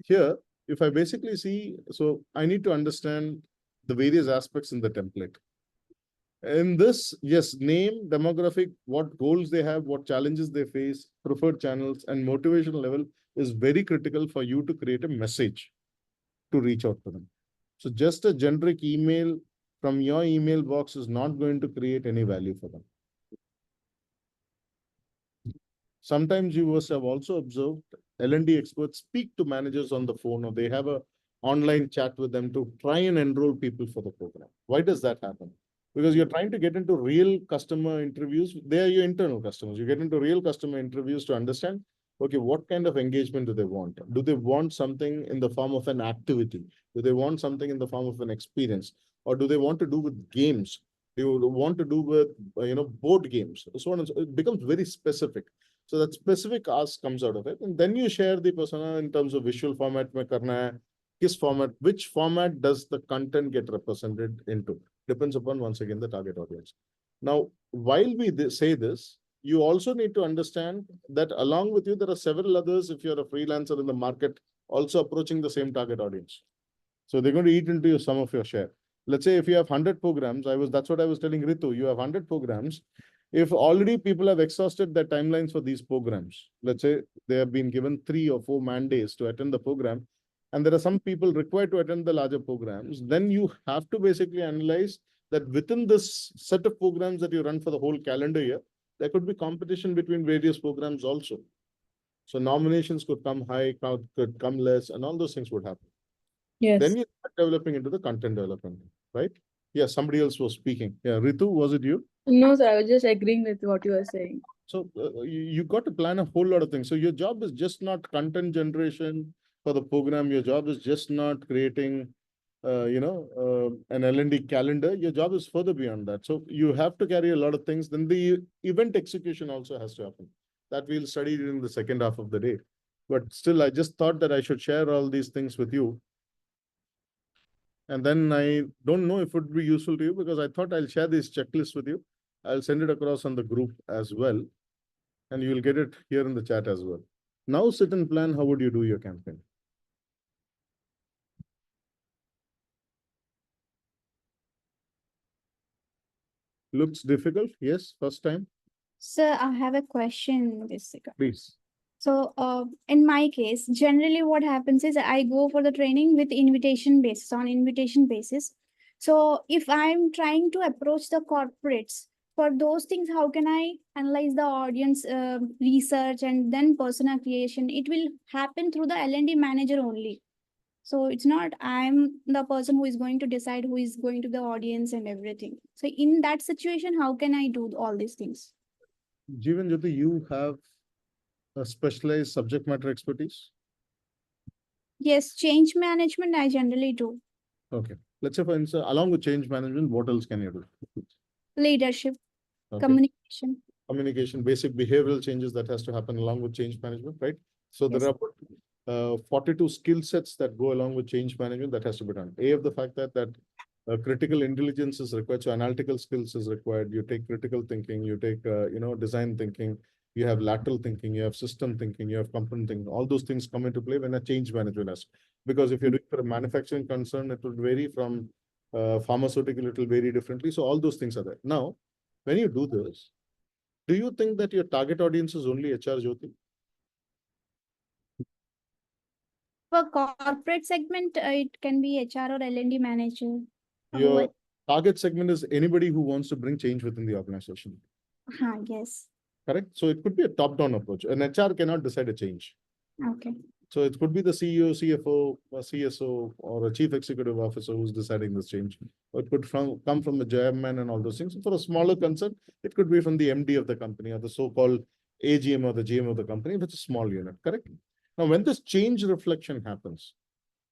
here, if I basically see, so I need to understand the various aspects in the template. In this, yes, name, demographic, what goals they have, what challenges they face, preferred channels, and motivation level is very critical for you to create a message to reach out to them. So just a generic email from your email box is not going to create any value for them. Sometimes you must have also observed L&D experts speak to managers on the phone, or they have a online chat with them to try and enroll people for the program. Why does that happen? Because you're trying to get into real customer interviews. They are your internal customers. You get into real customer interviews to understand, okay, what kind of engagement do they want? Do they want something in the form of an activity? Do they want something in the form of an experience? Or do they want to do with games? Do you want to do with, board games? So on and so it becomes very specific. So that specific ask comes out of it. And then you share the persona in terms of visual format, mein karna hai, kis format, which format does the content get represented into? Depends upon, once again, the target audience. Now, while we say this, you also need to understand that along with you, there are several others, if you're a freelancer in the market, also approaching the same target audience. So they're going to eat into some of your share. Let's say if you have 100 programs, that's what I was telling Ritu, you have 100 programs. If already people have exhausted their timelines for these programs, let's say they have been given 3 or 4 man-days to attend the program, and there are some people required to attend the larger programs, then you have to basically analyze that within this set of programs that you run for the whole calendar year, there could be competition between various programs also. So nominations could come high, could come less, and all those things would happen. Yes. Then you start developing into the content development, right? Yeah, somebody else was speaking. Yeah, Ritu, was it you? No, sir, I was just agreeing with what you were saying. So you got to plan a whole lot of things. So your job is just not content generation for the program. Your job is just not creating, an L&D calendar. Your job is further beyond that. So you have to carry a lot of things. Then the event execution also has to happen. That we'll study in the second half of the day. But still, I just thought that I should share all these things with you. And then I don't know if it would be useful to you, because I thought I'll share this checklist with you. I'll send it across on the group as well. And you will get it here in the chat as well. Now sit and plan, how would you do your campaign? Looks difficult? Yes, first time? Sir, I have a question, Jessica. Please. So, in my case, generally what happens is I go for the training with invitation basis, on invitation basis. So if I'm trying to approach the corporates for those things, how can I analyze the audience research and then persona creation? It will happen through the L&D manager only. So it's not I'm the person who is going to decide who is going to the audience and everything. So in that situation, how can I do all these things? Jeevan Jyoti, you have a specialized subject matter expertise? Yes, change management I generally do. Okay. Let's say, for instance, along with change management, what else can you do? Leadership, Okay. communication. Communication, basic behavioral changes that has to happen along with change management, right? So Yes. there are 42 skill sets that go along with change management that has to be done. A, of the fact that critical intelligence is required. So analytical skills is required. You take critical thinking, you take, design thinking, you have lateral thinking, you have system thinking, you have component thinking. All those things come into play when a change management has. Because if you're doing for a manufacturing concern, it would vary from pharmaceutical, it will vary differently. So all those things are there. Now, when you do this, do you think that your target audience is only HR, Jyoti? For corporate segment, it can be HR or L&D manager. Your target segment is anybody who wants to bring change within the organization. Yes. Correct? So it could be a top-down approach. An HR cannot decide a change. Okay. So it could be the CEO, CFO, or CSO, or a chief executive officer who's deciding this change. Or it could come from a chairman and all those things. For a smaller concern, it could be from the MD of the company or the so-called AGM or the GM of the company, if it's a small unit. Correct? Now, when this change reflection happens,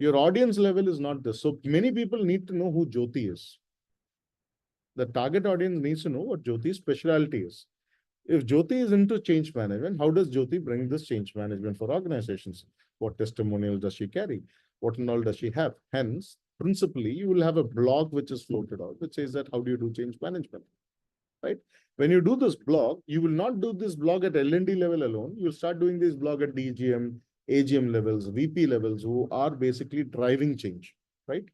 your audience level is not this. So many people need to know who Jyoti is. The target audience needs to know what Jyoti's specialty is. If Jyoti is into change management, how does Jyoti bring this change management for organizations? What testimonial does she carry? What and all does she have? Hence, principally, you will have a blog which is floated out, which says that how do you do change management, right? When you do this blog, you will not do this blog at L&D level alone. You'll start doing this blog at DGM, AGM levels, VP levels, who are basically driving change, right?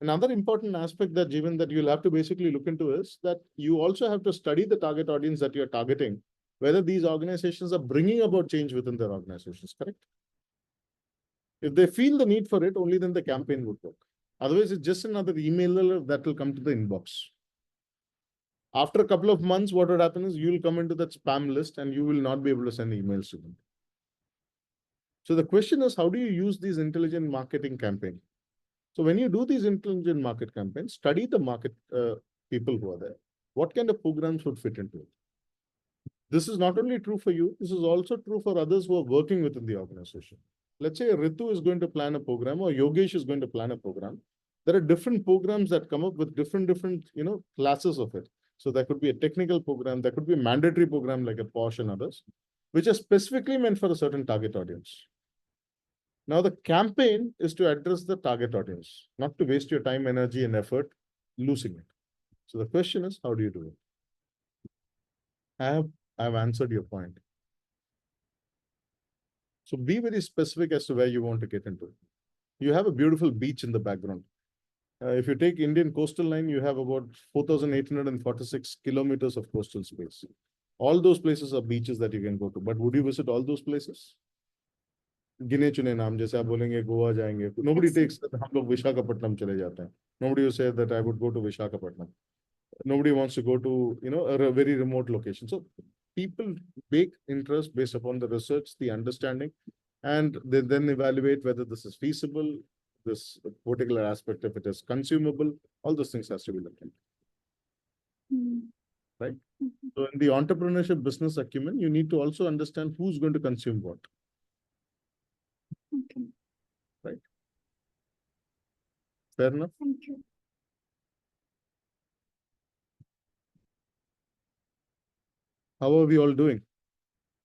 Another important aspect that Jeevan that you'll have to basically look into is that you also have to study the target audience that you're targeting, whether these organizations are bringing about change within their organizations, correct? If they feel the need for it, only then the campaign would work. Otherwise, it's just another email that will come to the inbox. After a couple of months, what would happen is you will come into that spam list and you will not be able to send emails to them. So the question is, how do you use these intelligent marketing campaigns? So when you do these intelligent market campaigns, study the market people who are there. What kind of programs would fit into it? This is not only true for you, this is also true for others who are working within the organization. Let's say Ritu is going to plan a program or Yogesh is going to plan a program. There are different programs that come up with different classes of it. So there could be a technical program, there could be a mandatory program like a Posh and others, which are specifically meant for a certain target audience. Now, the campaign is to address the target audience, not to waste your time, energy, and effort losing it. So the question is, how do you do it? I have answered your point. So be very specific as to where you want to get into. You have a beautiful beach in the background. If you take Indian coastal line, you have about 4,846 kilometers of coastal space. All those places are beaches that you can go to. But would you visit all those places? गिने चुने नाम जैसे आप बोलेंगे गोवा जाएंगे. Nobody takes that हम लोग विशाखापट्टनम चले जाते हैं. Nobody will say that I would go to Visakhapatnam. Nobody wants to go to a very remote location. So people make interest based upon the research, the understanding, and they then evaluate whether this is feasible, this particular aspect, if it is consumable. All those things has to be looked at. Right? So in the entrepreneurship business acumen, you need to also understand who's going to consume what. Okay. Right? Fair enough? Thank you. How are we all doing?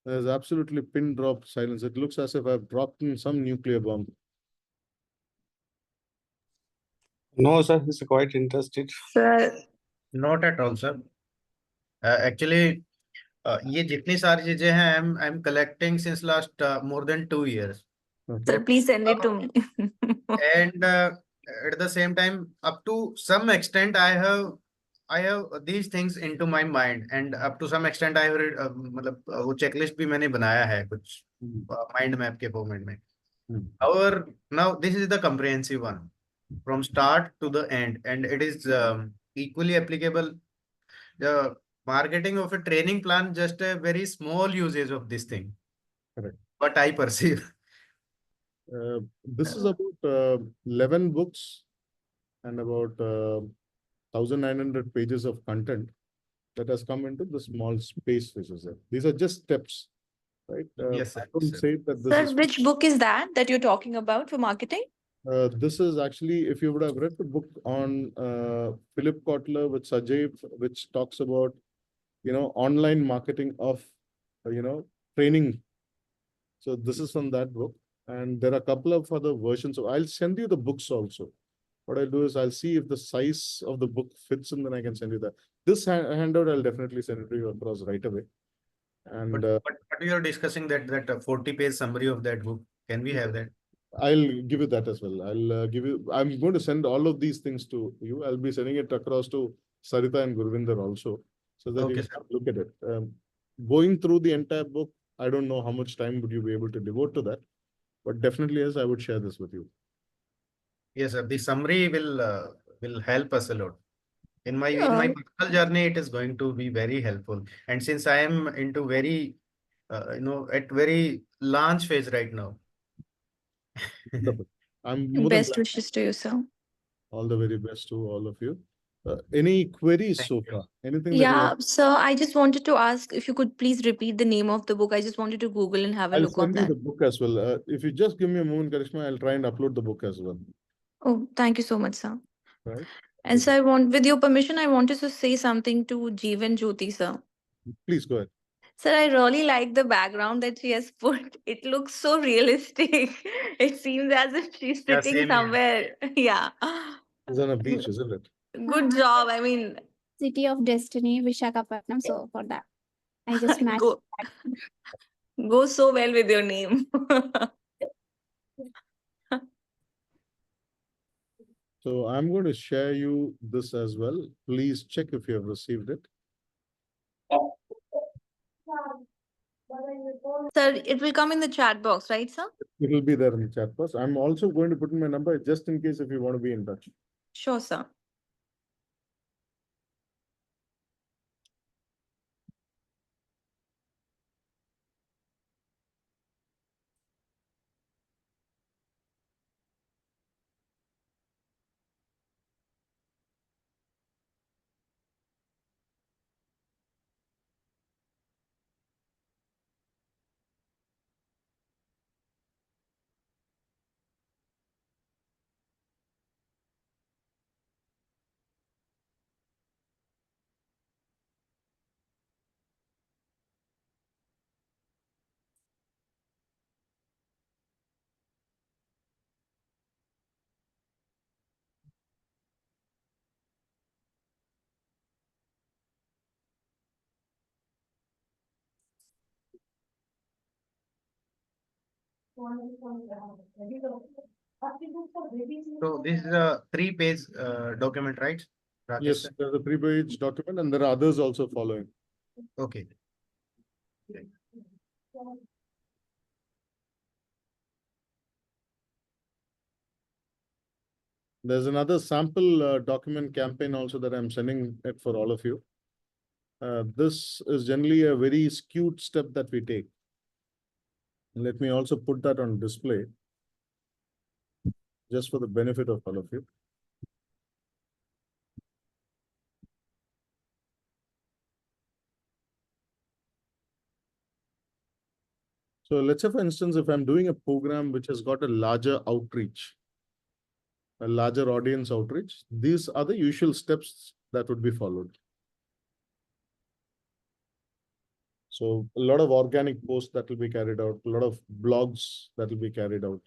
There's absolutely pin drop silence. It looks as if I've dropped in some nuclear bomb. No, sir, he's quite interested. Sir, Not at all, sir. Actually, ये जितनी सारी चीजें हैं, I'm collecting since last more than 2 years. sir, please send it to me. And at the same time, up to some extent, I have these things into my mind, and up to some extent, I have मतलब वो checklist भी मैंने बनाया है कुछ mind map के format में. However, now this is the comprehensive one from start to the end, and it is equally applicable. The marketing of a training plan, just a very small usage of this thing. Correct. What I perceive. This is about 11 books and about 1,900 pages of content that has come into the small space which is there. These are just steps, right? Yes, sir. I don't say that this Sir, is. which book is that you're talking about for marketing? This is actually, if you would have read the book on Philip Kotler with Sajay, which talks about, online marketing of, training. So this is from that book. And there are a couple of other versions. So I'll send you the books also. what I'll do is I'll see if the size of the book fits, and then I can send you that. This handout, I'll definitely send it to you across right away. And But you are discussing that 40-page summary of that book. Can we have that? I'll give you that as well. I'll give you. I'm going to send all of these things to you. I'll be sending it across to Sarita and Gurvinder also, so that you Okay, can sir. have a look at it. Going through the entire book, I don't know how much time would you be able to devote to that, but definitely, yes, I would share this with you. Yes, sir. The summary will help us a lot. In my Uh, personal journey, it is going to be very helpful. And since I am into very at very launch phase right now. Wonderful. I'm more than Best glad. wishes to you, sir. All the very best to all of you. Any queries Thank so you. far? Anything that you Yeah, want? sir, I just wanted to ask if you could please repeat the name of the book. I just wanted to Google and have a I'll look on send you that. the book as well. If you just give me a moment, Karishma, I'll try and upload the book as well. Oh, thank you so much, sir. Right? And sir, with your permission, I wanted to say something to Jeevan Jyoti, sir. Please go ahead. Sir, I really like the background that she has put. It looks so realistic. It seems as if she's Yeah, sitting same here. somewhere. Yeah. It's on a beach, isn't it? Good job. I mean, City of Destiny, Vishakhapatnam. So for that, I just matched go that. go so well with your name. So I'm going to share you this as well. Please check if you have received it. Sir, it will come in the chat box, right, sir? It will be there in the chat box. I'm also going to put in my number just in case if you want to be in touch. Sure, sir. So this is a 3-page document, right? Rakesh, Yes, sir? there's a 3-page document and there are others also following. Okay. There's another sample document campaign also that I'm sending it for all of you. This is generally a very skewed step that we take. Let me also put that on display just for the benefit of all of you. So let's say, for instance, if I'm doing a program which has got a larger outreach, a larger audience outreach, these are the usual steps that would be followed. So a lot of organic posts that will be carried out, a lot of blogs that will be carried out.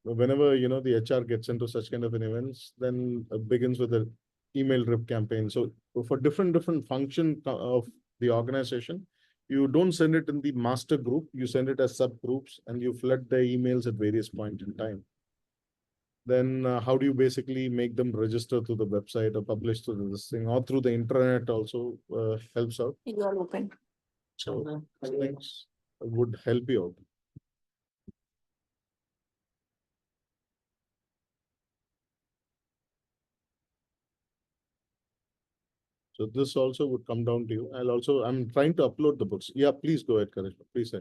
Whenever the HR gets into such kind of an events, then begins with an email drip campaign. So for different function of the organization, you don't send it in the master group, you send it as subgroups and you flood the emails at various point in time. Then how do you basically make them register to the website or publish to this thing or through the internet also helps out. You are open. So things would help you out. So this also would come down to you. I'm trying to upload the books. Yeah, please go ahead, Karishma. Please say.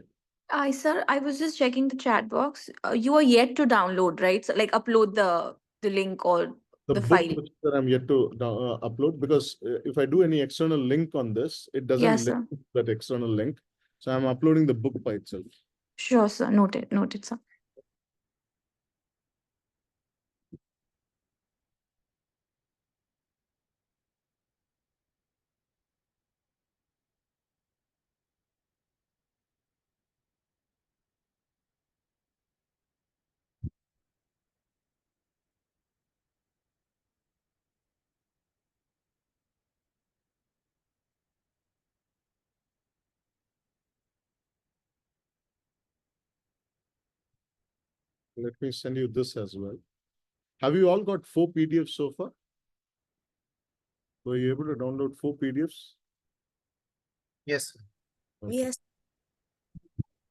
Sir, I was just checking the chat box. You are yet to download, right? So, like upload the link or The the book file. that I'm yet to upload, because if I do any external link on this, it doesn't Yes, link sir. to that external link. So I'm uploading the book by itself. Sure, sir. Noted, sir. Let me send you this as well. Have you all got 4 PDFs so far? Were you able to download 4 PDFs? Yes. Okay. Yes.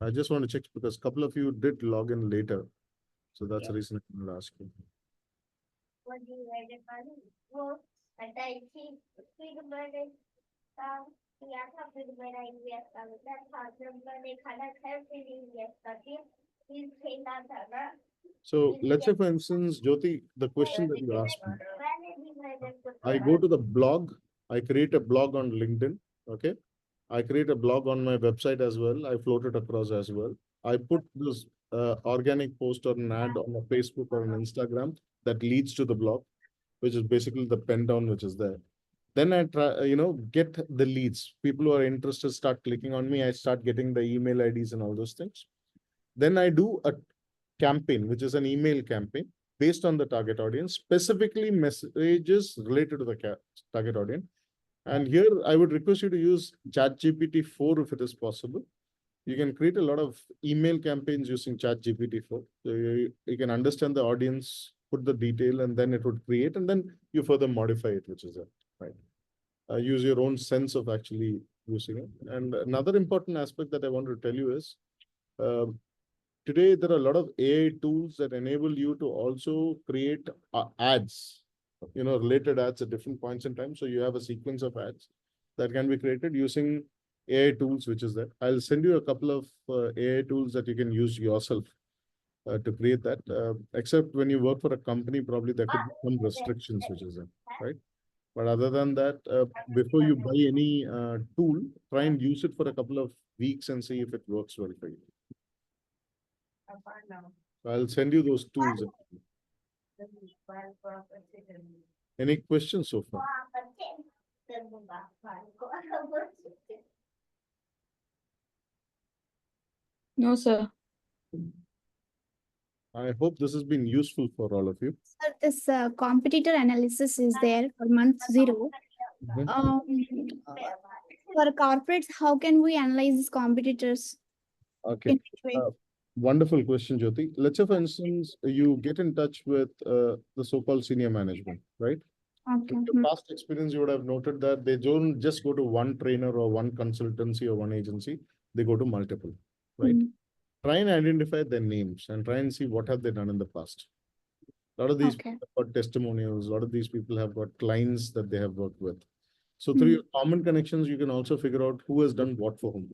I just want to check because a couple of you did log in later. So that's the reason I'm going to ask you. So let's say, for instance, Jyoti, the question that you asked me, I go to the blog, I create a blog on LinkedIn, okay? I create a blog on my website as well. I float it across as well. I put this organic post or an ad on a Facebook or an Instagram that leads to the blog, which is basically the pen down which is there. Then I try, get the leads. People who are interested start clicking on me. I start getting the email IDs and all those things. Then I do a campaign, which is an email campaign based on the target audience, specifically messages related to the target audience. And here I would request you to use ChatGPT 4 if it is possible. You can create a lot of email campaigns using ChatGPT 4. So you can understand the audience, put the detail, and then it would create, and then you further modify it, which is it, right? Use your own sense of actually using it. And another important aspect that I want to tell you is, today there are a lot of AI tools that enable you to also create ads, related ads at different points in time. So you have a sequence of ads that can be created using AI tools, which is there. I'll send you a couple of AI tools that you can use yourself to create that. Except when you work for a company, probably there could be some restrictions, which is there, right? But other than that, before you buy any tool, try and use it for a couple of weeks and see if it works well for you. I'll send you those tools. Any questions so far? No, sir. I hope this has been useful for all of you. Sir, this competitor analysis is there for month 0. Mhm. For corporates, how can we analyze these competitors? Okay. In which way? Wonderful question, Jyoti. Let's say, for instance, you get in touch with the so-called senior management, right? Okay. In your past experience, you would have noted that they don't just go to one trainer or one consultancy or one agency. They go to multiple, right? Try and identify their names and try and see what have they done in the past. A lot of these people have got testimonials. A lot of these people have got clients that they have worked with. So through your common connections, you can also figure out who has done what for whom.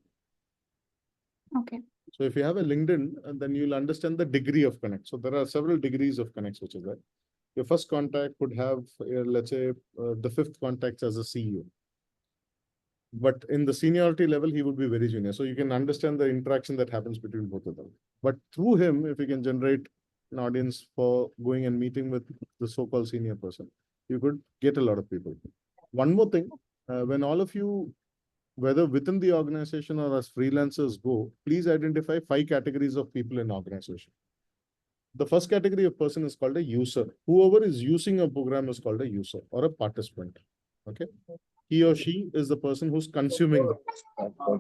Okay. So if you have a LinkedIn, then you'll understand the degree of connect. So there are several degrees of connects, which is there. Your first contact could have, let's say, the 5th contact as a CEO. But in the seniority level, he would be very junior. So you can understand the interaction that happens between both of them. But through him, if you can generate an audience for going and meeting with the so-called senior person, you could get a lot of people. One more thing, when all of you, whether within the organization or as freelancers go, please identify 5 categories of people in organization. The first category of person is called a user. Whoever is using a program is called a user or a participant. Okay. He or she is the person who's consuming the.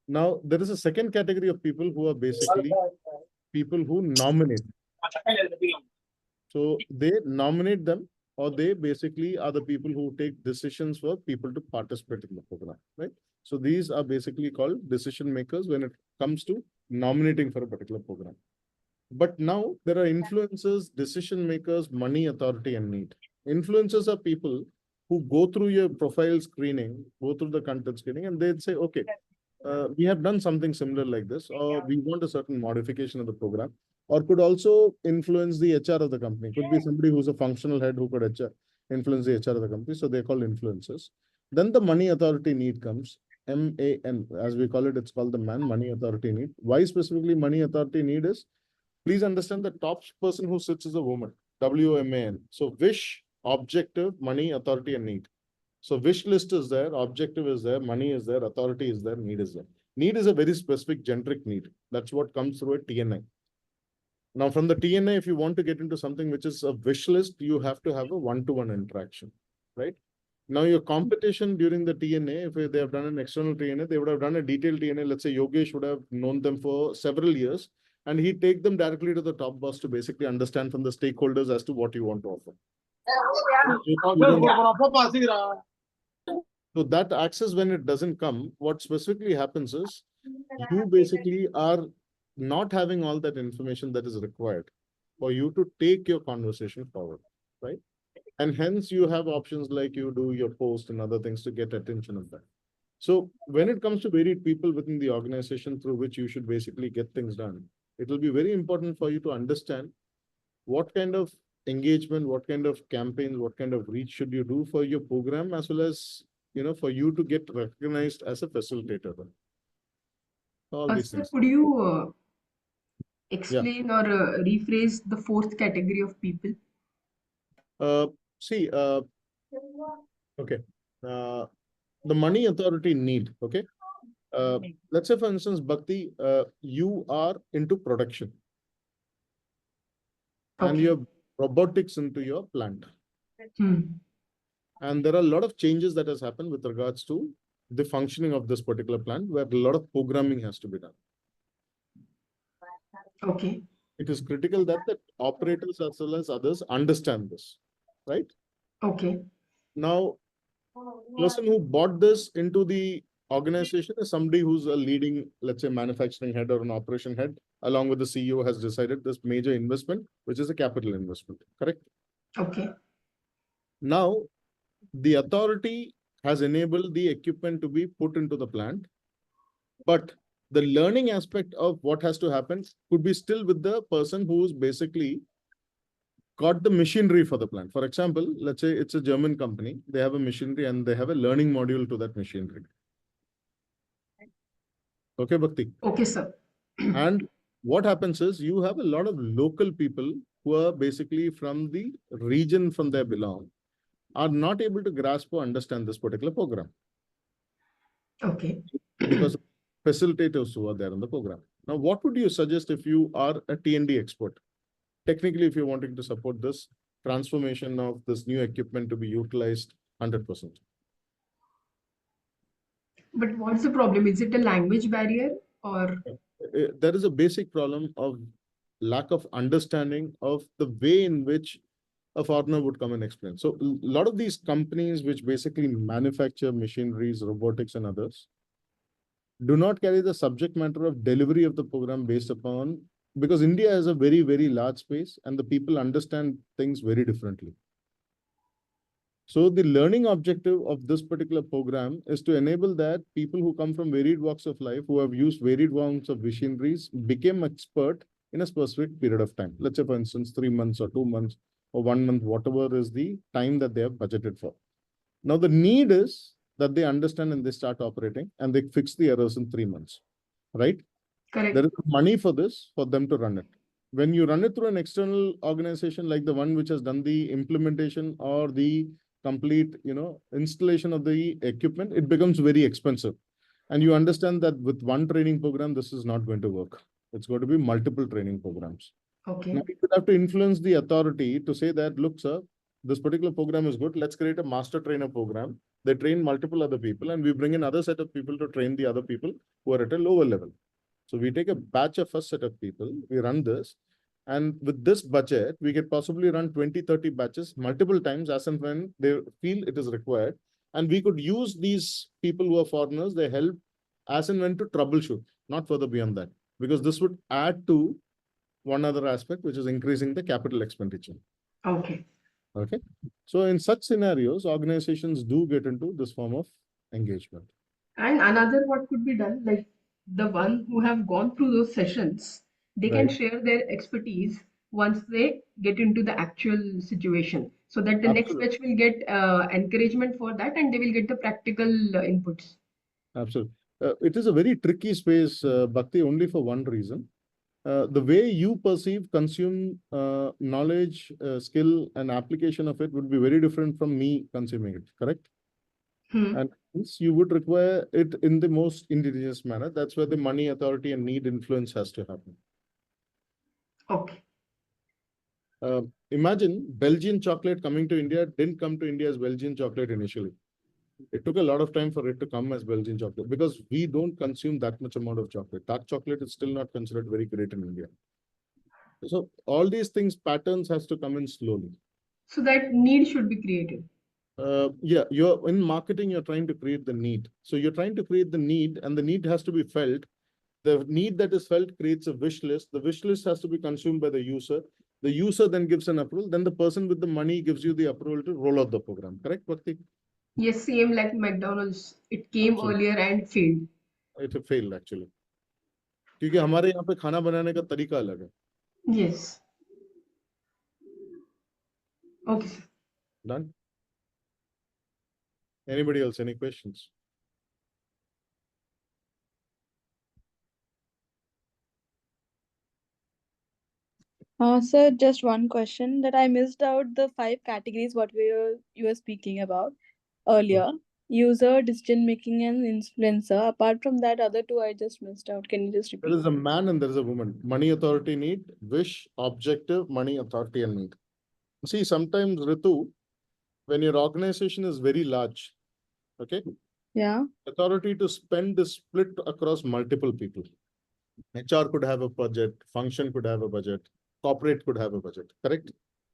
Now, there is a second category of people who are basically people who nominate. So they nominate them, or they basically are the people who take decisions for people to participate in the program, right? So these are basically called decision makers when it comes to nominating for a particular program. But now there are influencers, decision makers, money, authority, and need. Influencers are people who go through your profile screening, go through the content screening, and they'd say, okay, we have done something similar like this, or we want a certain modification of the program, or could also influence the HR of the company. Could be somebody who's a functional head who could influence the HR of the company. So they're called influencers. Then the money authority need comes. MAN, as we call it, it's called the money authority need. Why specifically money authority need is, please understand the top person who sits is a woman, WMAN. So wish, objective, money, authority, and need. So wish list is there, objective is there, money is there, authority is there, need is there. Need is a very specific generic need. That's what comes through a TNI. Now from the TNI, if you want to get into something which is a wish list, you have to have a one-to-one interaction, right? Now your competition during the TNA, if they have done an external TNA, they would have done a detailed TNA. Let's say Yogesh would have known them for several years. and he take them directly to the top boss to basically understand from the stakeholders as to what you want to offer. So that access, when it doesn't come, what specifically happens is you basically are not having all that information that is required for you to take your conversation forward, right? And hence you have options like you do your post and other things to get attention of that. So when it comes to varied people within the organization through which you should basically get things done, it will be very important for you to understand what kind of engagement, what kind of campaigns, what kind of reach should you do for your program, as well as, for you to get recognized as a facilitator. All these Sir, things. could you explain or rephrase the fourth category of people? See, okay. The money authority need, okay. Let's say, for instance, Bhakti, you are into production. And you have robotics into your plant. And there are a lot of changes that has happened with regards to the functioning of this particular plant, where a lot of programming has to be done. Okay. It is critical that the operators as well as others understand this, right? Okay. Now, person who bought this into the organization is somebody who's a leading, let's say, manufacturing head or an operation head, along with the CEO, has decided this major investment, which is a capital investment, correct? Okay. Now, the authority has enabled the equipment to be put into the plant, but the learning aspect of what has to happen could be still with the person who's basically got the machinery for the plant. For example, let's say it's a German company, they have a machinery and they have a learning module to that machinery. Okay, Bhakti? Okay, sir. And what happens is you have a lot of local people who are basically from the region from they belong, are not able to grasp or understand this particular program. Okay. Because facilitators who are there in the program. Now, what would you suggest if you are a T&D expert? Technically, if you're wanting to support this transformation of this new equipment to be utilized 100%. But what's the problem? Is it a language barrier or? There is a basic problem of lack of understanding of the way in which a foreigner would come and explain. So a lot of these companies which basically manufacture machineries, robotics and others do not carry the subject matter of delivery of the program based upon, because India has a very, very large space and the people understand things very differently. So the learning objective of this particular program is to enable that people who come from varied walks of life, who have used varied forms of machineries, become expert in a specific period of time. Let's say, for instance, 3 months or 2 months or 1 month, whatever is the time that they have budgeted for. Now, the need is that they understand and they start operating and they fix the errors in 3 months, right? Correct. There is money for this, for them to run it. When you run it through an external organization like the one which has done the implementation or the complete, installation of the equipment, it becomes very expensive. And you understand that with one training program, this is not going to work. It's going to be multiple training programs. Okay. Now, you will have to influence the authority to say that, look, sir, this particular program is good. Let's create a master trainer program. They train multiple other people and we bring in other set of people to train the other people who are at a lower level. So we take a batch of first set of people, we run this, and with this budget, we can possibly run 20, 30 batches multiple times as and when they feel it is required. And we could use these people who are foreigners, they help as and when to troubleshoot, not further beyond that, because this would add to one other aspect, which is increasing the capital expenditure. Okay. Okay. So in such scenarios, organizations do get into this form of engagement. And another, what could be done, like the one who have gone through those sessions, they can Right. share their expertise once they get into the actual situation, so that the next Absolutely. batch will get encouragement for that and they will get the practical inputs. Absolutely. It is a very tricky space, Bhakti, only for one reason. The way you perceive, consume knowledge, skill, and application of it would be very different from me consuming it, correct? And hence you would require it in the most indigenous manner. That's where the money, authority, and need influence has to happen. Okay. Imagine Belgian chocolate coming to India didn't come to India as Belgian chocolate initially. It took a lot of time for it to come as Belgian chocolate because we don't consume that much amount of chocolate. Dark chocolate is still not considered very great in India. So all these things, patterns has to come in slowly. So that need should be created. Yeah, you're in marketing, you're trying to create the need. So you're trying to create the need, and the need has to be felt. The need that is felt creates a wish list. The wish list has to be consumed by the user. The user then gives an approval. Then the person with the money gives you the approval to roll out the program. Correct, Bhakti? Yes, same like McDonald's. It came Absolutely. earlier and failed. It failed actually. क्योंकि हमारे यहाँ पे खाना बनाने का तरीका अलग है. Yes. Okay, sir. Done. Anybody else? Any questions? Sir, just one question that I missed out the 5 categories what you were speaking about earlier. User, decision making, and influencer. Apart from that, other two I just missed out. Can you just There repeat? is a man and there is a woman. Money, authority, need, wish, objective, money, authority, and need. See, sometimes, Ritu, when your organization is very large, okay, Yeah. authority to spend is split across multiple people. HR could have a budget, function could have a budget, corporate could have a budget, correct?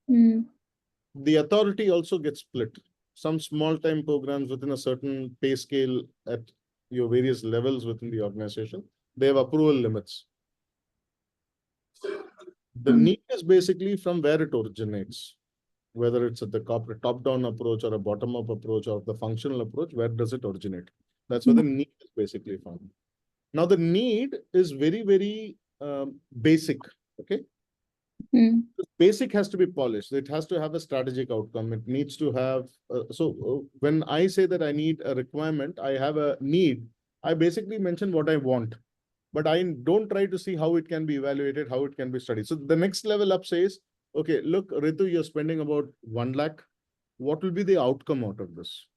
The authority also gets split. Some small time programs within a certain pay scale at your various levels within the organization, they have approval limits. The need is basically from where it originates, whether it's at the corporate top-down approach or a bottom-up approach or the functional approach, where does it originate? That's where the need is basically found. Now, the need is very, very basic, okay? Basic has to be polished. It has to have a strategic outcome. It needs to have, when I say that I need a requirement, I have a need, I basically mention what I want. But I don't try to see how it can be evaluated, how it can be studied. So the next level up says, okay, look, Ritu, you're spending about 1 lakh. What will be the outcome out of this?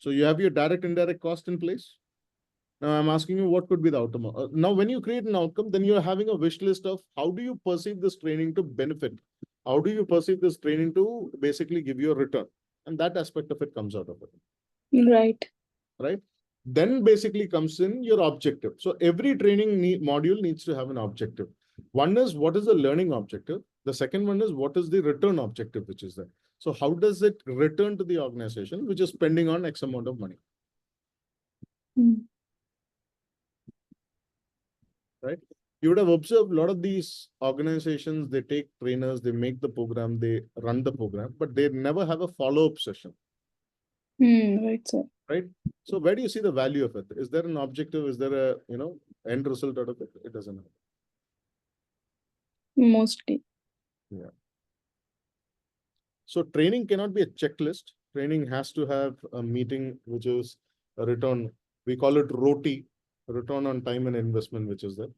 So you have your direct, indirect cost in place. Now I'm asking you what could be the outcome. Now, when you create an outcome, then you're having a wish list of how do you perceive this training to benefit? How do you perceive this training to basically give you a return? And that aspect of it comes out of it. Right? Then basically comes in your objective. So every training module needs to have an objective. One is what is the learning objective? The second one is what is the return objective, which is there. So how does it return to the organization, which is spending on X amount of money? Right? You would have observed a lot of these organizations, they take trainers, they make the program, they run the program, but they never have a follow-up session. Right, sir. Right? So where do you see the value of it? Is there an objective? Is there a, end result out of it? It doesn't have. Mostly. Yeah. So training cannot be a checklist. Training has to have a meeting, which is a return. We call it ROTI, return on time and investment, which is there.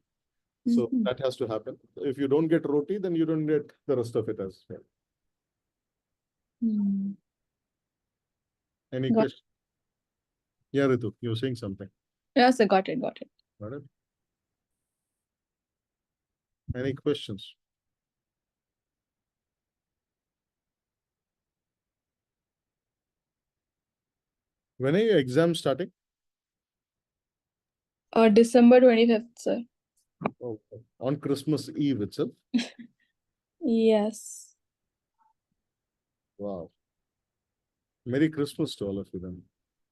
So that has to happen. If you don't get ROTI, then you don't get the rest of it as well. Any question? Yeah, Ritu, you were saying something. Yes, I got it. Got it. Any questions? When are your exams starting? December 25th, sir. Oh, on Christmas Eve itself? Yes. Wow. Merry Christmas to all of you then.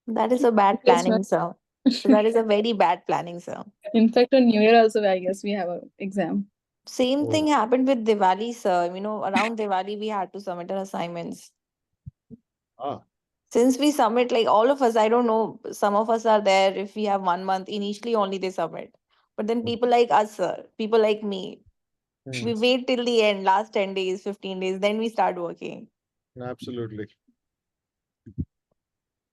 That is a bad planning, sir. So that is a very bad planning, sir. In fact, on New Year also, I guess we have an exam. Same thing happened with Diwali, sir. Around Diwali, we had to submit our assignments. Since we submit, like all of us, I don't know, some of us are there if we have 1 month, initially only they submit. But then people like us, sir, people like me, we wait till the end, last 10 days, 15 days, then we start working. Absolutely.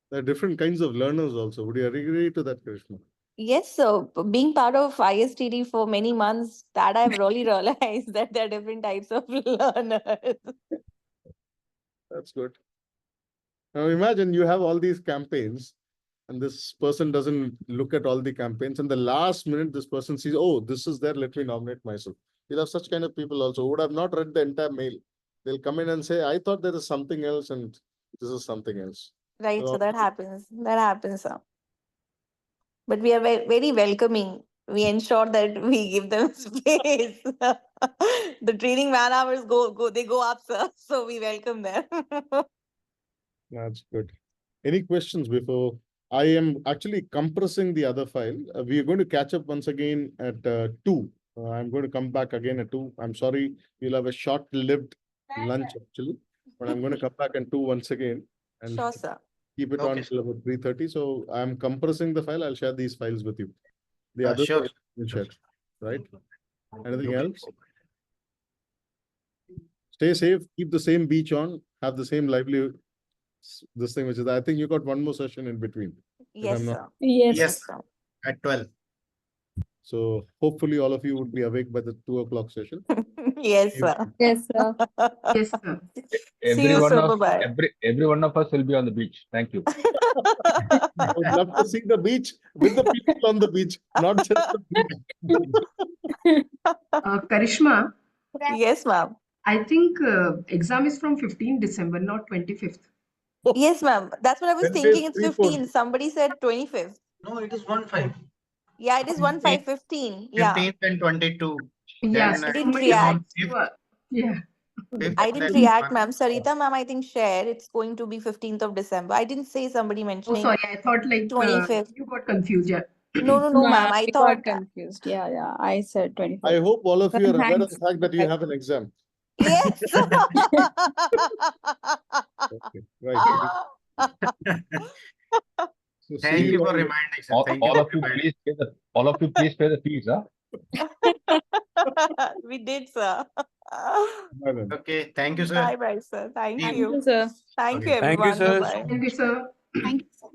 There are different kinds of learners also. Would you agree to that, Krishna? Yes, so being part of ISTD for many months, that I've really realized that there are different types of learners. That's good. Now imagine you have all these campaigns and this person doesn't look at all the campaigns, and the last minute this person sees, oh, this is there, let me nominate myself. You'll have such kind of people also who would have not read the entire mail. They'll come in and say, I thought there is something else, and this is something else. Right, So so that happens. That happens, sir. But we are very welcoming. We ensure that we give them space. The training man hours go up, sir. So we welcome them. that's good. Any questions before? I am actually compressing the other file. We are going to catch up once again at 2. I'm going to come back again at 2. I'm sorry, you'll have a short-lived lunch actually, but I'm going to come back at 2 once again and Sure, sir. keep it Okay, on till about 3:30. So I'm compressing the file. I'll share these files with you. The other sure. file will share, right? Anything else? Stay safe. Keep the same beach on. Have the same lively this thing, which is I think you got one more session in between. Yes, I'm not- sir. Yes. Yes, sir. at 12. So hopefully all of you would be awake by the 2 o'clock session. Yes, sir. Yes, sir. Yes, sir. See you, sir. Bye-bye. Every one of us will be on the beach. Thank you. I would love to see the beach with the people on the beach, not just the beach. Karishma, Yes, ma'am. I think exam is from 15 December, not 25th. Yes, ma'am. That's what I was Then thinking. there's It's 3-4. 15. Somebody said 25th. No, it is 1-5. Yeah, it is 1/5/15. Yeah. 15th and 22. Yeah, Then so I didn't somebody react. yeah. I didn't react, ma'am. Sarita, ma'am, I think share. It's going to be 15th of December. I didn't say somebody Oh, mentioning sorry, I thought like 25th. you got confused. Yeah. No, No, ma'am. I we thought. got confused. Yeah. I said 25th. I hope all of you are aware of Thanks. the fact that you have an exam. Yes. Okay, right. So see Thank you all for later. reminding, sir. Thank you. All of you please pay the fees, huh? We did, sir. Bye then. Okay, thank you, sir. Bye, sir. Thank See you. Thank you. you, sir. Thank you, Okay. Thank you, everyone. sir. Bye-bye. Thank you, sir. Thank you, sir.